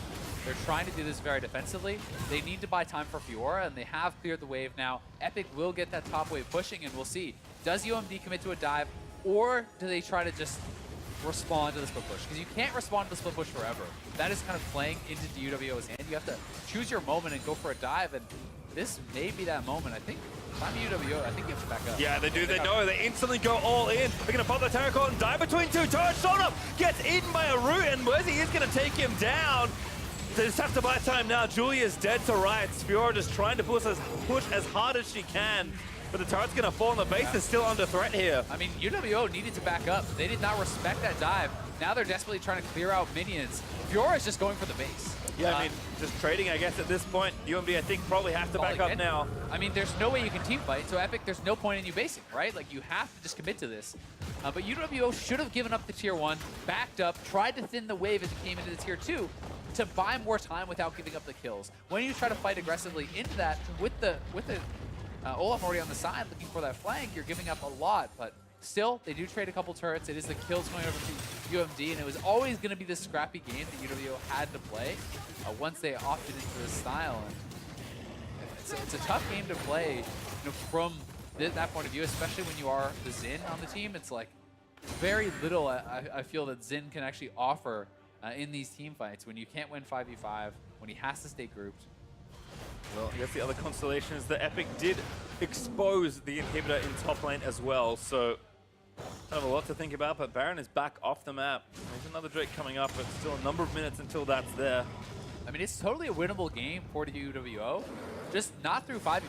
they're trying to do this very defensively. They need to buy time for Fiora, and they have cleared the wave now. Epic will get that top wave pushing, and we'll see. Does UMD commit to a dive, or do they try to just respond to the split push? Because you can't respond to the split push forever. That is kind of playing into UWO's hand. You have to choose your moment and go for a dive, and this may be that moment. I think if I'm UWO, I think you have to back up. Yeah, they do. They know. They instantly go all in. They're going to pop the Terracotta and dive between two turrets. Shoulder gets eaten by a root, and Wezzy is going to take him down. They just have to buy time now. Julia's dead to rights. Fiora just trying to push as hard as she can. But the turret's going to fall, and the base is still under threat here. I mean, UWO needed to back up. They did not respect that dive. Now they're desperately trying to clear out minions. Fiora is just going for the base. Yeah, I mean, just trading, I guess, at this point. UMD, I think, probably have to back up now. I mean, there's no way you can team fight, so Epic, there's no point in you basing, right? Like, you have to just commit to this. But UWO should have given up the tier 1, backed up, tried to thin the wave as it came into the tier 2 to buy more time without giving up the kills. When you try to fight aggressively into that with the Olaf already on the side looking for that flank, you're giving up a lot, but still, they do trade a couple turrets. It is the kills going over to UMD, and it was always going to be this scrappy game that UWO had to play once they opted into this style. And it's a tough game to play, you know, from that point of view, especially when you are the Xin on the team. It's like very little I feel that Xin can actually offer in these team fights when you can't win 5v5, when he has to stay grouped. Well, I guess the other constellation is that Epic did expose the inhibitor in top lane as well, so kind of a lot to think about, but Baron is back off the map. There's another Drake coming up, but still a number of minutes until that's there. I mean, it's totally a winnable game for the UWO, just not through 5v5,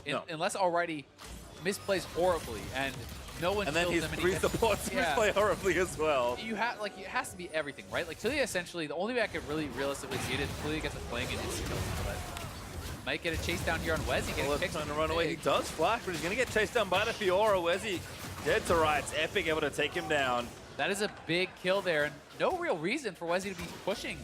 No. unless already misplays horribly and no one and then kills his them. 3 supports misplay horribly as well. You have like, it has to be everything, right? Like Tilia, essentially, the only way I could really realistically see it is Tilia gets a fling and it's kills, but might get a chase down here on Wezzy. Well, trying to run away. He does flash, but he's going to get chased down by the Fiora. Wezzy dead to rights. Epic able to take him down. That is a big kill there, and no real reason for Wezzy to be pushing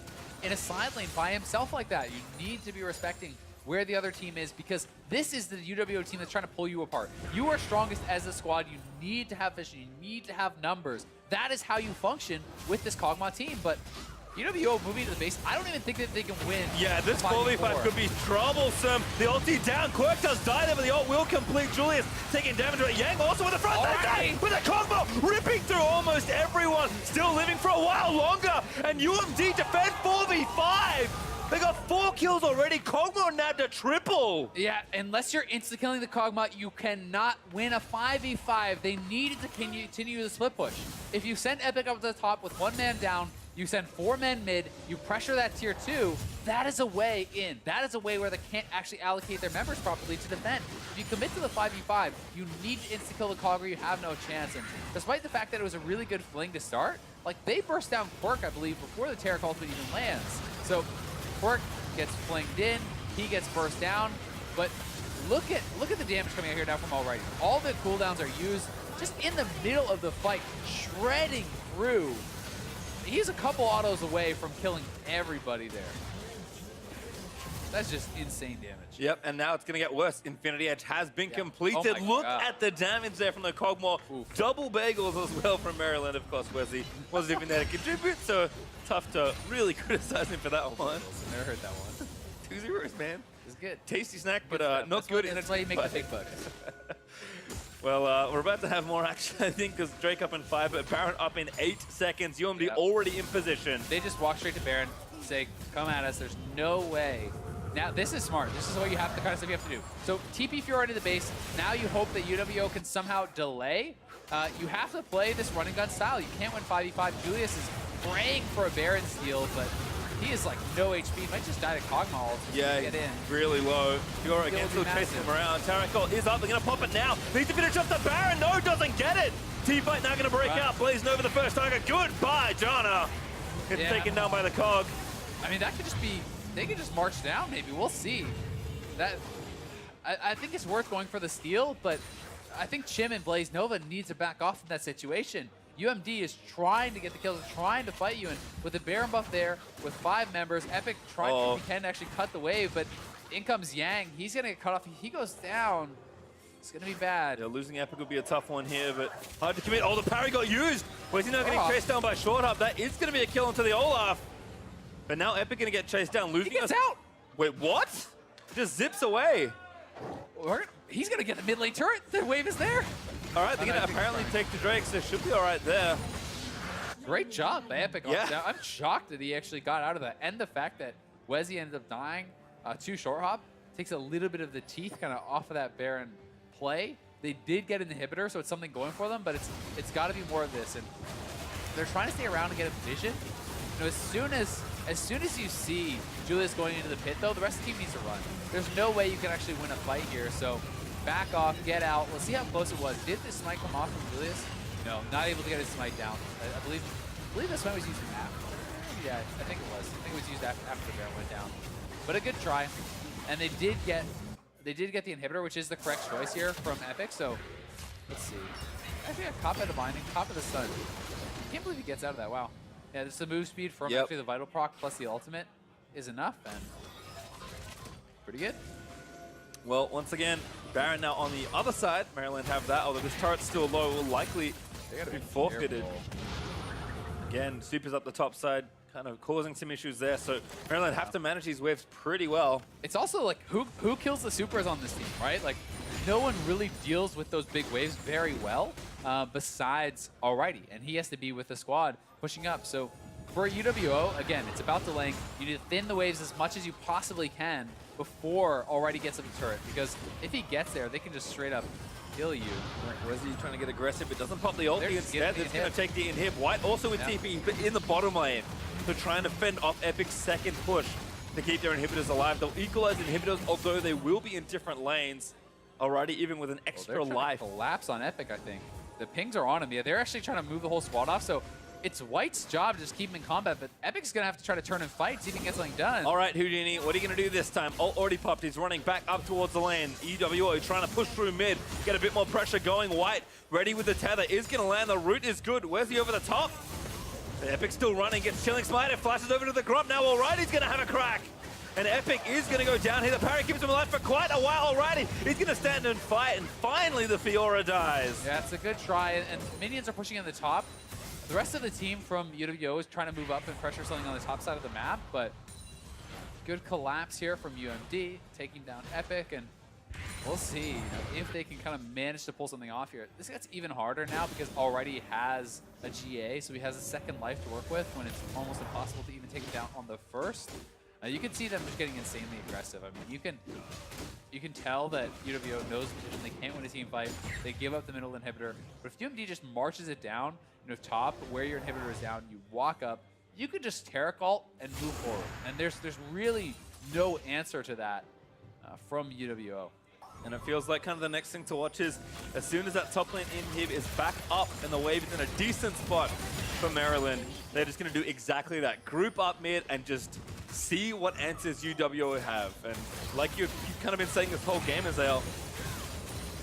in a side lane by himself like that. You need to be respecting where the other team is, because this is the UWO team that's trying to pull you apart. You are strongest as a squad. You need to have vision. You need to have numbers. That is how you function with this Kog'Maw team, but UWO moving to the base, I don't even think that they can win. Yeah, this 4v5 could be troublesome. The ulti down. Quirk does die there, but the ult will complete. Julius taking damage. Yang also with the front attack with a Kog'Maw ripping through almost everyone. Still living for a while longer. And UMD defend 4v5. They got 4 kills already. Kog'Maw nabbed a triple. Yeah, unless you're insta-killing the Kog'Maw, you cannot win a 5v5. They needed to continue the split push. If you send Epic up to the top with 1 man down, you send 4 men mid, you pressure that tier 2, that is a way in. That is a way where they can't actually allocate their members properly to defend. If you commit to the 5v5, you need to insta-kill the Kog or you have no chance. And despite the fact that it was a really good fling to start, like they burst down Quirk, I believe, before the Terra Cult even lands. So Quirk gets flinged in, he gets burst down, but look at the damage coming out here now from Alrighty. All the cooldowns are used just in the middle of the fight, shredding through. He's a couple autos away from killing everybody there. That's just insane damage. Yep, and now it's going to get worse. Infinity Edge has been completed. Oh Look at the damage there from the Kog'Maw. Double bagels as well from Maryland, of course. Wesley wasn't even there to contribute, so tough to really criticize him for that one. Never heard that one. 2 zeros, man. It's good. Tasty snack, but Good not good. That's why you make the big bucks. Well, we're about to have more action, I think, because Drake up in 5, but Baron up in 8 seconds. UMD already in position. They just walk straight to Baron, say, come at us. There's no way Now, this is smart. This is what you have, the kind of stuff you have to do. So, TP Fiora into the base. Now you hope that UWO can somehow delay. You have to play this run and gun style. You can't win 5v5. Julius is praying for a Baron steal, but he is like no HP. He might just die to Kog'Maw to get in. Really low. Fiora again still chasing him around. Tarakol is up. They're going to pop it now. Needs to finish off the Baron. No, doesn't get it. T-Fight now going to break out. Blazing over the first target. Goodbye, Jana. Gets taken down by the Cog. I mean, that could just be... They could just march down, maybe. We'll see. That I think it's worth going for the steal, but I think Chim and Blaze Nova needs to back off in that situation. UMD is trying to get the kills, trying to fight you, and with the Baron buff there, with 5 members, Epic trying to if he can actually cut the wave, but in comes Yang. He's going to get cut off. He goes down. It's going to be bad. Yeah, losing Epic would be a tough one here, but hard to commit. Oh, the parry got used. Where's he now getting chased down by Short Hub? That is going to be a kill onto the Olaf. But now Epic going to get chased down. Losing he gets out. Wait, what? Just zips away. He's going to get the mid lane turret. The wave is there. All right, they're going to apparently take the Drake, so it should be all right there. Great job by Epic. I'm shocked that he actually got out of that. And the fact that Wezzy ended up dying to Short Hop takes a little bit of the teeth kind of off of that Baron play. They did get an inhibitor, so it's something going for them, but it's got to be more of this. And they're trying to stay around and get a vision. You know, as soon as you see Julius going into the pit, though, the rest of the team needs to run. There's no way you can actually win a fight here. So back off, get out. Let's see how close it was. Did this smite come off from Julius? No, not able to get his smite down. I believe this smite was used after. Yeah, I think it was. I think it was used after the Baron went down. But a good try. And they did get the inhibitor, which is the correct choice here from Epic. So let's see. Actually, a cop at the binding, cop at the stun. Can't believe he gets out of that. Wow. Yeah, this is the move speed from actually the Vital proc plus the ultimate is enough, and pretty good. Well, once again, Baron now on the other side. Maryland have that, although this turret's still low, will likely be forfeited. Careful. Again, Super's up the top side, kind of causing some issues there, so Maryland have to manage these waves pretty well. It's also like, who kills the Supers on this team, right? Like, no one really deals with those big waves very well, besides Alrighty, and he has to be with the squad pushing up. So for UWO, again, it's about delaying. You need to thin the waves as much as you possibly can before Alrighty gets up the turret, because if he gets there, they can just straight up kill you. Wezzy trying to get aggressive, but doesn't pop the ulti instead. It's going to take the inhib. White also with TP, but in the bottom lane. So trying to fend off Epic's second push to keep their inhibitors alive. They'll equalize inhibitors, although they will be in different lanes. Alrighty, even with an extra life. Collapse on Epic, I think. The pings are on him. Yeah, they're actually trying to move the whole squad off, so it's White's job to just keep him in combat, but Epic's going to have to try to turn and fight, see if he can get something done. All right, Houdini, what are you going to do this time? Ult already popped. He's running back up towards the lane. UWO trying to push through mid, get a bit more pressure going. White ready with the tether, is going to land. The root is good. Where's he over the top? The Epic still running, gets Chilling Smite. It flashes over to the Grump. Now Alrighty's going to have a crack. And Epic is going to go down here. The parry keeps him alive for quite a while already. He's going to stand and fight, and finally the Fiora dies. Yeah, it's a good try, and minions are pushing in the top. The rest of the team from UWO is trying to move up and pressure something on the top side of the map, but good collapse here from UMD, taking down Epic, and we'll see if they can kind of manage to pull something off here. This gets even harder now because Alrighty has a GA, so he has a second life to work with when it's almost impossible to even take him down on the first. You can see them just getting insanely aggressive. I mean, you can tell that UWO knows when they can't win a team fight, they give up the middle inhibitor. But if UMD just marches it down, you know, top where your inhibitor is down, you walk up, you could just Taric ult and move forward. And there's really no answer to that from UWO. And it feels like kind of the next thing to watch is as soon as that top lane inhib is back up and the wave is in a decent spot for Maryland, they're just going to do exactly that. Group up mid and just see what answers UWO have. And like you've kind of been saying this whole game, Azale,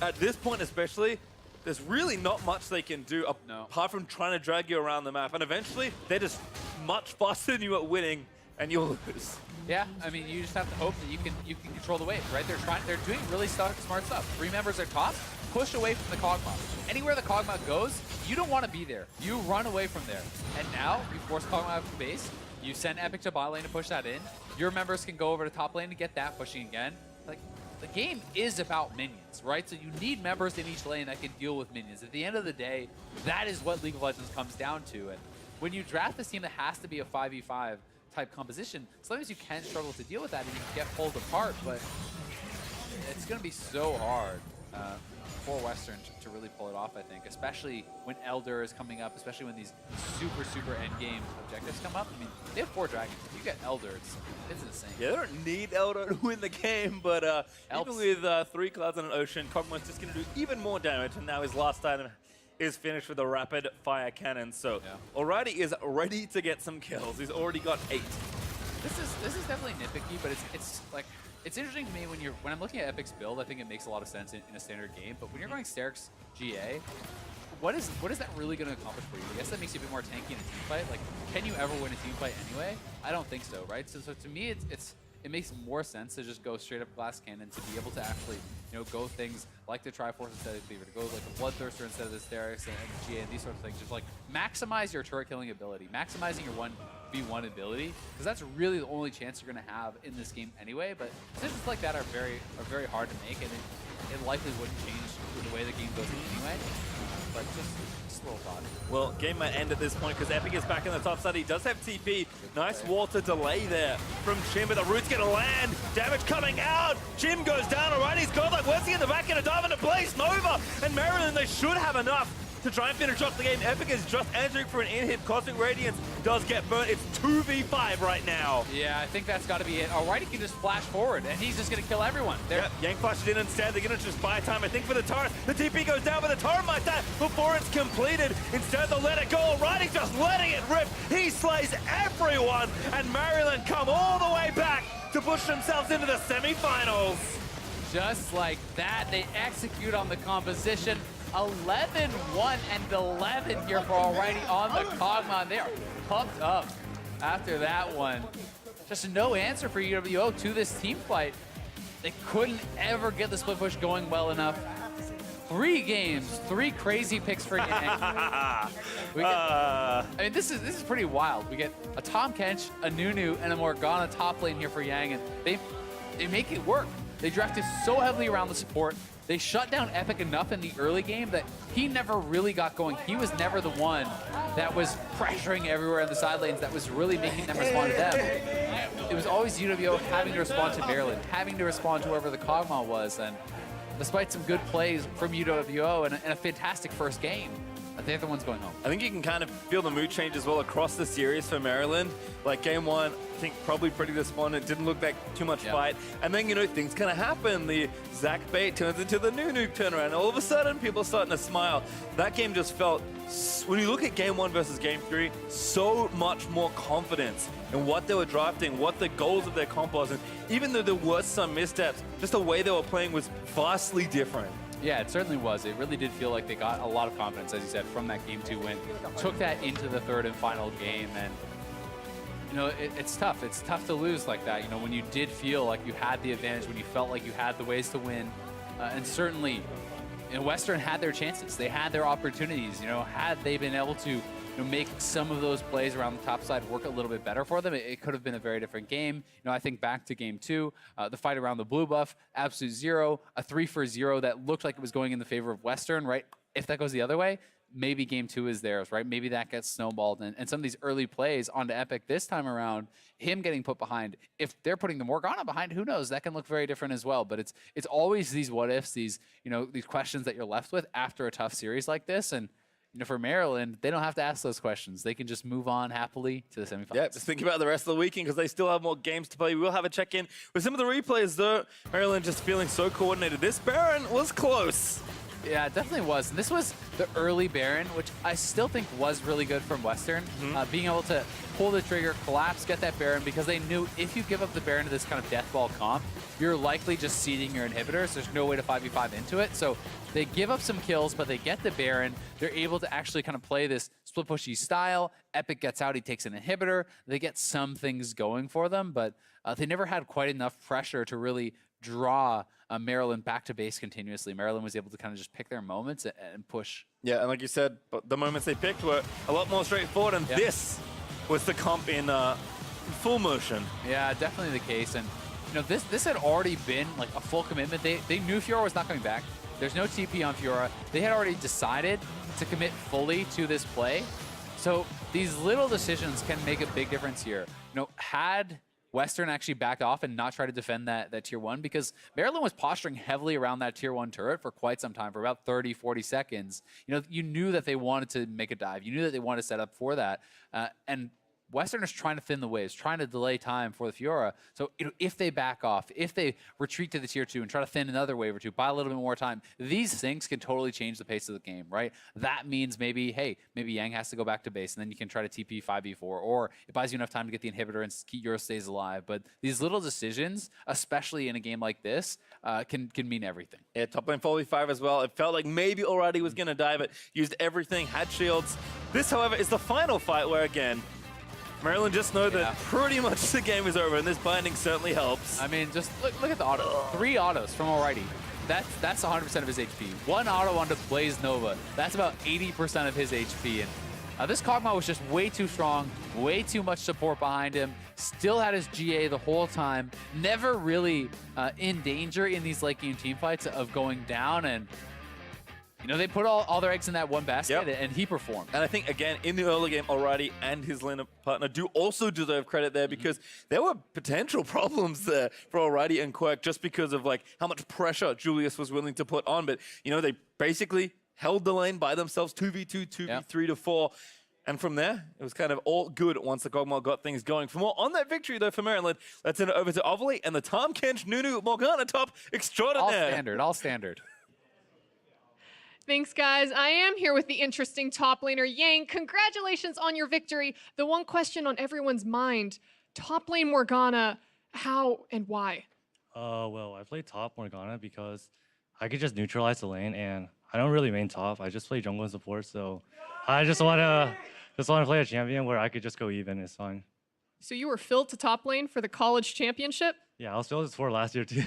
at this point especially, there's really not much they can do apart from trying to drag you around the map. And eventually, they're just much faster than you at winning, and you'll lose. Yeah, I mean, you just have to hope that you can control the wave, right? They're doing really smart stuff. 3 members are top, push away from the Kog'Maw. Anywhere the Kog'Maw goes, you don't want to be there. You run away from there. And now, you force Kog'Maw out of the base, you send Epic to bot lane to push that in, your members can go over to top lane to get that pushing again. Like, the game is about minions, right? So you need members in each lane that can deal with minions. At the end of the day, that is what League of Legends comes down to. And when you draft this team that has to be a 5v5, type composition, sometimes you can struggle to deal with that and you can get pulled apart, but it's going to be so hard for Western to really pull it off, I think, especially when Elder is coming up, especially when these super endgame objectives come up. I mean, they have 4 dragons. If you get Elder, it's insane. Yeah, they don't need Elder to win the game, but even with 3 clouds on an ocean, Kog'Maw's just going to do even more damage, and now his last item is finished with a rapid fire cannon. So Alrighty is ready to get some kills. He's already got 8. This is definitely nitpicky, but it's like, it's interesting to me when I'm looking at Epic's build. I think it makes a lot of sense in a standard game. But when you're going Sterix GA, what is that really going to accomplish for you? I guess that makes you a bit more tanky in a team fight. Like, can you ever win a team fight anyway? I don't think so, right? So to me, it makes more sense to just go straight up glass cannon, to be able to actually, go things like the Triforce instead of Cleaver, to go like a Bloodthirster instead of the Sterix and GA and these sorts of things. Just like maximize your turret killing ability, maximizing your 1v1 ability, because that's really the only chance you're going to have in this game anyway. But decisions like that are very hard to make, and it likely wouldn't change the way the game goes anyway. But just a little thought. Well, game might end at this point because Epic is back on the top side. He does have TP. Nice wall to delay there from Jim, but the root's going to land. Damage coming out. Jim goes down. All right, he's got like Wesley in the back, going to dive into place. Nova and Maryland, they should have enough to try and finish off the game. Epic is just entering for an in-hit. Cosmic Radiance does get burnt. It's 2v5 right now. Yeah, I think that's got to be it. Alright, he can just flash forward, and he's just going to kill everyone. Yep, Yank flashes in instead. They're going to just buy time, I think, for the turret. The TP goes down, but the turret might die before it's completed. Instead, they'll let it go. Alright, he's just letting it rip. He slays everyone, and Maryland come all the way back to push themselves into the semifinals. Just like that, they execute on the composition. 11-1 and 11 here for Alrighty on the Kog'Maw. They are pumped up after that one. Just no answer for UWO to this team fight. They couldn't ever get the split push going well enough. 3 games, 3 crazy picks for Yang. I mean, this is pretty wild. We get a Tahm Kench, a Nunu, and a Morgana top lane here for Yang, and they make it work. They drafted so heavily around the support. They shut down Epic enough in the early game that he never really got going. He was never the one that was pressuring everywhere in the side lanes, that was really making them respond to them. It was always UWO having to respond to Maryland, having to respond to whoever the Kog'Maw was. And despite some good plays from UWO and a fantastic first game, the other one's going home. I think you can kind of feel the mood change as well across the series for Maryland. Like game 1, I think probably pretty despondent. Didn't look like too much fight. And then, things kind of happen. The Zach bait turns into the Nunu turnaround. All of a sudden, people are starting to smile. That game just felt, when you look at game 1 versus game 3, so much more confidence in what they were drafting, what the goals of their comp was. And even though there were some missteps, just the way they were playing was vastly different. Yeah, it certainly was. It really did feel like they got a lot of confidence, as you said, from that game 2 win. Took that into the 3rd and final game, and it's tough. It's tough to lose like that. When you did feel like you had the advantage, when you felt like you had the ways to win, and certainly, Western had their chances. They had their opportunities. Had they been able to make some of those plays around the top side work a little bit better for them, it could have been a very different game. I think back to game 2, the fight around the blue buff, absolute 0, a 3-for-0 that looked like it was going in the favor of Western, right? If that goes the other way, maybe game 2 is theirs, right? Maybe that gets snowballed, and some of these early plays onto Epic this time around, him getting put behind, if they're putting the Morgana behind, who knows? That can look very different as well. But it's always these what ifs, these these questions that you're left with after a tough series like this. And for Maryland, they don't have to ask those questions. They can just move on happily to the semifinals. Yeah, just think about the rest of the weekend because they still have more games to play. We will have a check-in with some of the replays, though. Maryland just feeling so coordinated. This Baron was close. Yeah, it definitely was. And this was the early Baron, which I still think was really good from Western. Being able to pull the trigger, collapse, get that Baron, because they knew if you give up the Baron to this kind of deathball comp, you're likely just seeding your inhibitors. There's no way to 5v5 into it. So they give up some kills, but they get the Baron. They're able to actually kind of play this split pushy style. Epic gets out, he takes an inhibitor. They get some things going for them, but they never had quite enough pressure to really draw Maryland back to base continuously. Maryland was able to kind of just pick their moments and push. Yeah, and like you said, the moments they picked were a lot more straightforward, and this was the comp in full motion. Yeah, definitely the case. And this had already been like a full commitment. They knew Fiora was not coming back. There's no TP on Fiora. They had already decided to commit fully to this play. So these little decisions can make a big difference here. had Western actually backed off and not try to defend that tier 1, because Maryland was posturing heavily around that tier 1 turret for quite some time, for about 30, 40 seconds. You knew that they wanted to make a dive. You knew that they wanted to set up for that. And Western is trying to thin the waves, trying to delay time for the Fiora. So if they back off, if they retreat to the tier 2 and try to thin another wave or two, buy a little bit more time, these things can totally change the pace of the game, right? That means maybe Yang has to go back to base, and then you can try to TP 5v4, or it buys you enough time to get the inhibitor and keep Euro stays alive. But these little decisions, especially in a game like this, can mean everything. Yeah, top lane 4v5 as well. It felt like maybe already was going to die, but used everything, had shields. This, however, is the final fight where, again, Maryland just know that pretty much the game is over, and this binding certainly helps. I mean, just look at the auto. 3 autos from Alrighty. That's 100% of his HP. 1 auto onto Blaze Nova. That's about 80% of his HP. And this Kog'Maw was just way too strong, way too much support behind him. Still had his GA the whole time. Never really in danger in these late game team fights of going down. And they put all their eggs in that one basket, and he performed. And I think, again, in the early game, Alrighty and his lineup partner do also deserve credit there, because there were potential problems there for Alrighty and Quirk, just because of how much pressure Julius was willing to put on. But, they basically held the lane by themselves, 2v2, 2v3 to 4. And from there, it was kind of all good once the Kog'Maw got things going. For more on that victory, though, for Maryland, let's send it over to Ovally and the Tahm Kench Nunu Morgana top extraordinaire. All standard. Thanks, guys. I am here with the interesting top laner, Yang. Congratulations on your victory. The one question on everyone's mind, top lane Morgana, how and why? Well, I play top Morgana because I could just neutralize the lane, and I don't really main top. I just play jungle and support, so I just want to play a champion where I could just go even. It's fine. So you were filled to top lane for the college championship? Yeah, I was filled for last year too.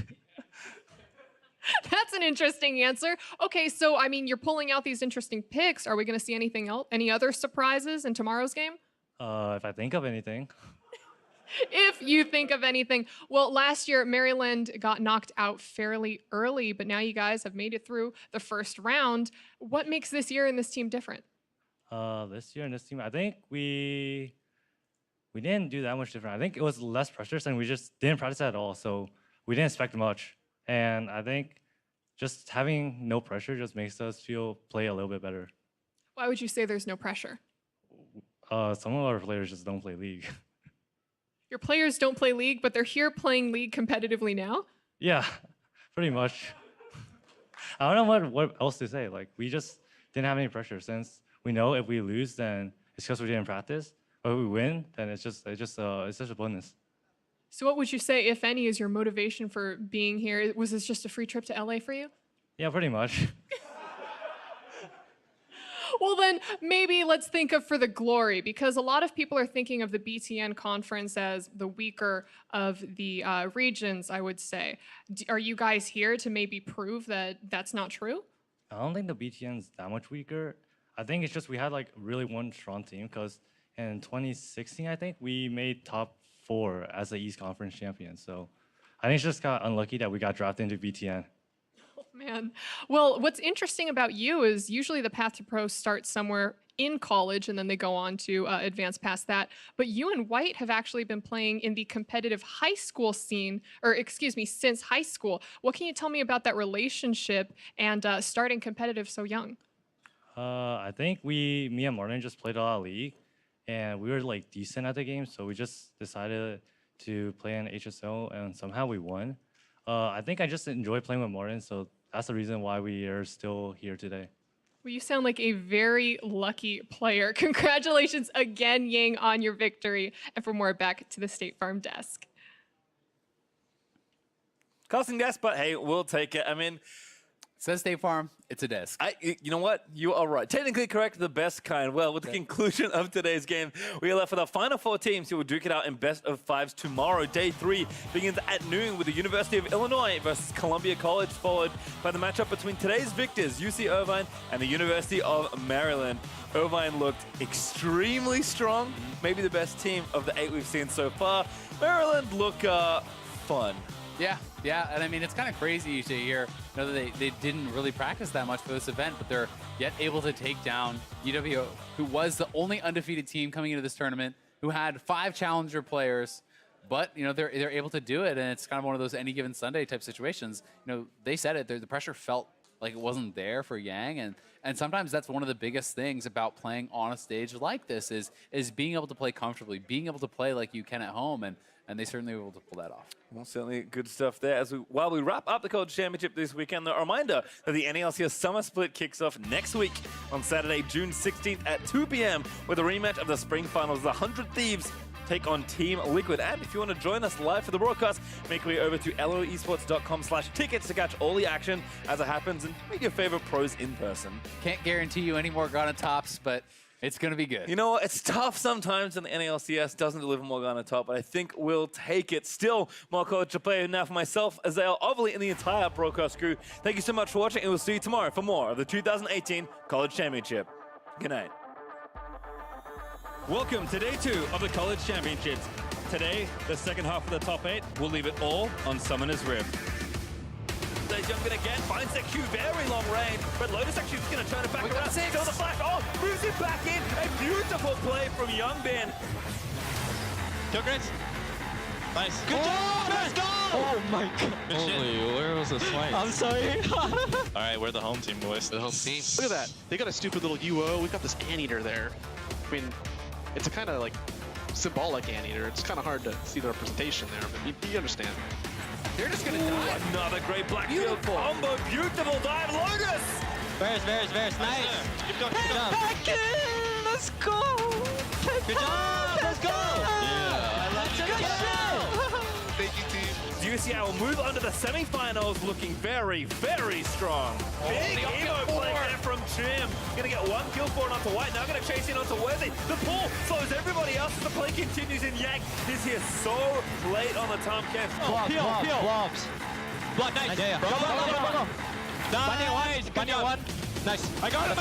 That's an interesting answer. Okay, so I mean, you're pulling out these interesting picks. Are we going to see anything else? Any other surprises in tomorrow's game? If I think of anything. If you think of anything. Well, last year, Maryland got knocked out fairly early, but now you guys have made it through the first round. What makes this year and this team different? This year and this team, I think we didn't do that much different. I think it was less pressure, and we just didn't practice at all, so we didn't expect much. And I think just having no pressure just makes us play a little bit better. Why would you say there's no pressure? Some of our players just don't play League. Your players don't play League, but they're here playing League competitively now? Yeah, pretty much. I don't know what else to say. We just didn't have any pressure, since we know if we lose, then it's because we didn't practice. But if we win, then it's just a bonus. So what would you say, if any, is your motivation for being here? Was this just a free trip to LA for you? Yeah, pretty much. Well, then maybe let's think of for the glory, because a lot of people are thinking of the BTN conference as the weaker of the regions, I would say. Are you guys here to maybe prove that that's not true? I don't think the BTN's that much weaker. I think it's just we had really one strong team, because in 2016, I think, we made top 4 as the East Conference champion. So I think it's just got unlucky that we got drafted into BTN. Oh, man. Well, what's interesting about you is usually the path to pro starts somewhere in college, and then they go on to advance past that. But you and White have actually been playing in the competitive high school scene, or excuse me, since high school. What can you tell me about that relationship and starting competitive so young? I think me and Martin just played a lot of League, and we were decent at the game, so we just decided to play in HSO, and somehow we won. I think I just enjoy playing with Martin, so that's the reason why we are still here today. Well, you sound like a very lucky player. Congratulations again, Yang, on your victory. And for more, back to the State Farm desk. Costing gas, but hey, we'll take it. I mean, Says State Farm, it's a desk. You know what? You are right. Technically correct, the best kind. Well, with the conclusion of today's game, we are left with our final 4 teams who will duke it out in best of 5s tomorrow. Day 3 begins at noon with the University of Illinois versus Columbia College, followed by the matchup between today's victors, UC Irvine and the University of Maryland. Irvine looked extremely strong, maybe the best team of the 8 we've seen so far. Maryland look fun. Yeah, and I mean, it's kind of crazy to hear that they didn't really practice that much for this event, but they're yet able to take down UWO, who was the only undefeated team coming into this tournament. who had 5 challenger players, but they're able to do it, and it's kind of one of those any given Sunday type situations. They said it. The pressure felt like it wasn't there for Yang, and sometimes that's one of the biggest things about playing on a stage like this is being able to play comfortably, being able to play like you can at home, and they certainly were able to pull that off. Well, certainly good stuff there. While we wrap up the College Championship this weekend, a reminder that the NALCS Summer Split kicks off next week on Saturday, June 16th at 2 p.m. with a rematch of the Spring Finals. The 100 Thieves take on Team Liquid. And if you want to join us live for the broadcast, make your way over to loesports.com/tickets to catch all the action as it happens and meet your favorite pros in person. Can't guarantee you any more Ghana tops, but it's going to be good. You know what? It's tough sometimes when the NALCS doesn't deliver Morgana top, but I think we'll take it. Still, more college to play now for myself, Azale, Ovally, and the entire broadcast crew. Thank you so much for watching, and we'll see you tomorrow for more of the 2018 College Championship. Good night. Welcome to day 2 of the College Championships. Today, the second half of the top 8 will leave it all on Summoner's Rift. Young gonna get, finds the Q, very long range, but Lotus actually is gonna turn it back around. Still the flash, moves it back in. A beautiful play from Young Ben. Kill Grits. Nice. Good job! Let's go! Oh my god. Holy, where was the swipe? I'm sorry. Alright, we're the home team, boys. The home team. Look at that. They got a stupid little UWO. We've got this anteater there. I mean, it's a kind of like symbolic anteater. It's kind of hard to see the representation there, but you understand. They're just gonna die. Another great Blackfield combo. Beautiful dive. Lotus! Varus, nice. Keep going, keep going. Back in! Let's go! Good job! Let's go! Yeah. I love good shit! Thank you, team. UCI will move on to the semifinals looking very, very strong. Big emo play there from Jim. Gonna get 1 kill for it onto White. Now gonna chase in onto Worthy. The pull slows everybody else as the play continues, and Yang is here so late on the time cap. Blobs. Block, nice. Yeah. Go. Nice. Nice. I got it.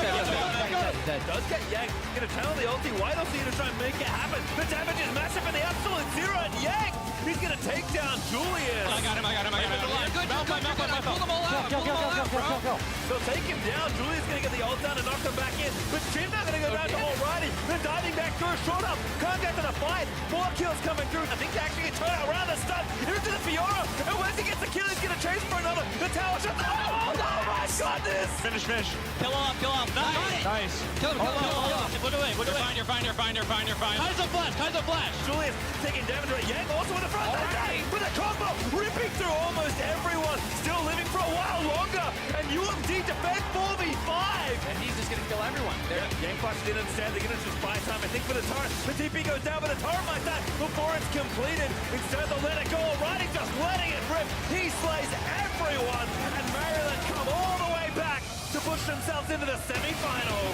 Does get Yang. Gonna channel the ulti. White ulti to try and make it happen. The damage is massive and the absolute zero, and Yang, he's gonna take down Julius. I got him. Good. Pull them all out. Go. So take him down. Julius gonna get the ult down and knock him back in. But Jim now gonna go down to Alrighty. Then diving back through, short up. Can't get to the fight. 4 kills coming through. I think they actually get turned around the stun. Into the Fiora. And once he gets the kill, he's gonna chase for another. The tower shot. Oh my goodness. Finish. Kill off. Nice. Kill him. Look away. You're fine. Kaiser flash. Julius taking damage right. Yang also in the front. With a combo. Ripping through almost everyone. Still living for a while longer. And UMD defend 4v5. And he's just going to kill everyone. Yang Flash didn't understand. They're going to just buy time. I think for the turret. The TP goes down, but the turret might die before it's completed. Instead, they'll let it go. Alrighty, just letting it rip. He slays everyone. And Maryland come all the way back to push themselves into the semifinals.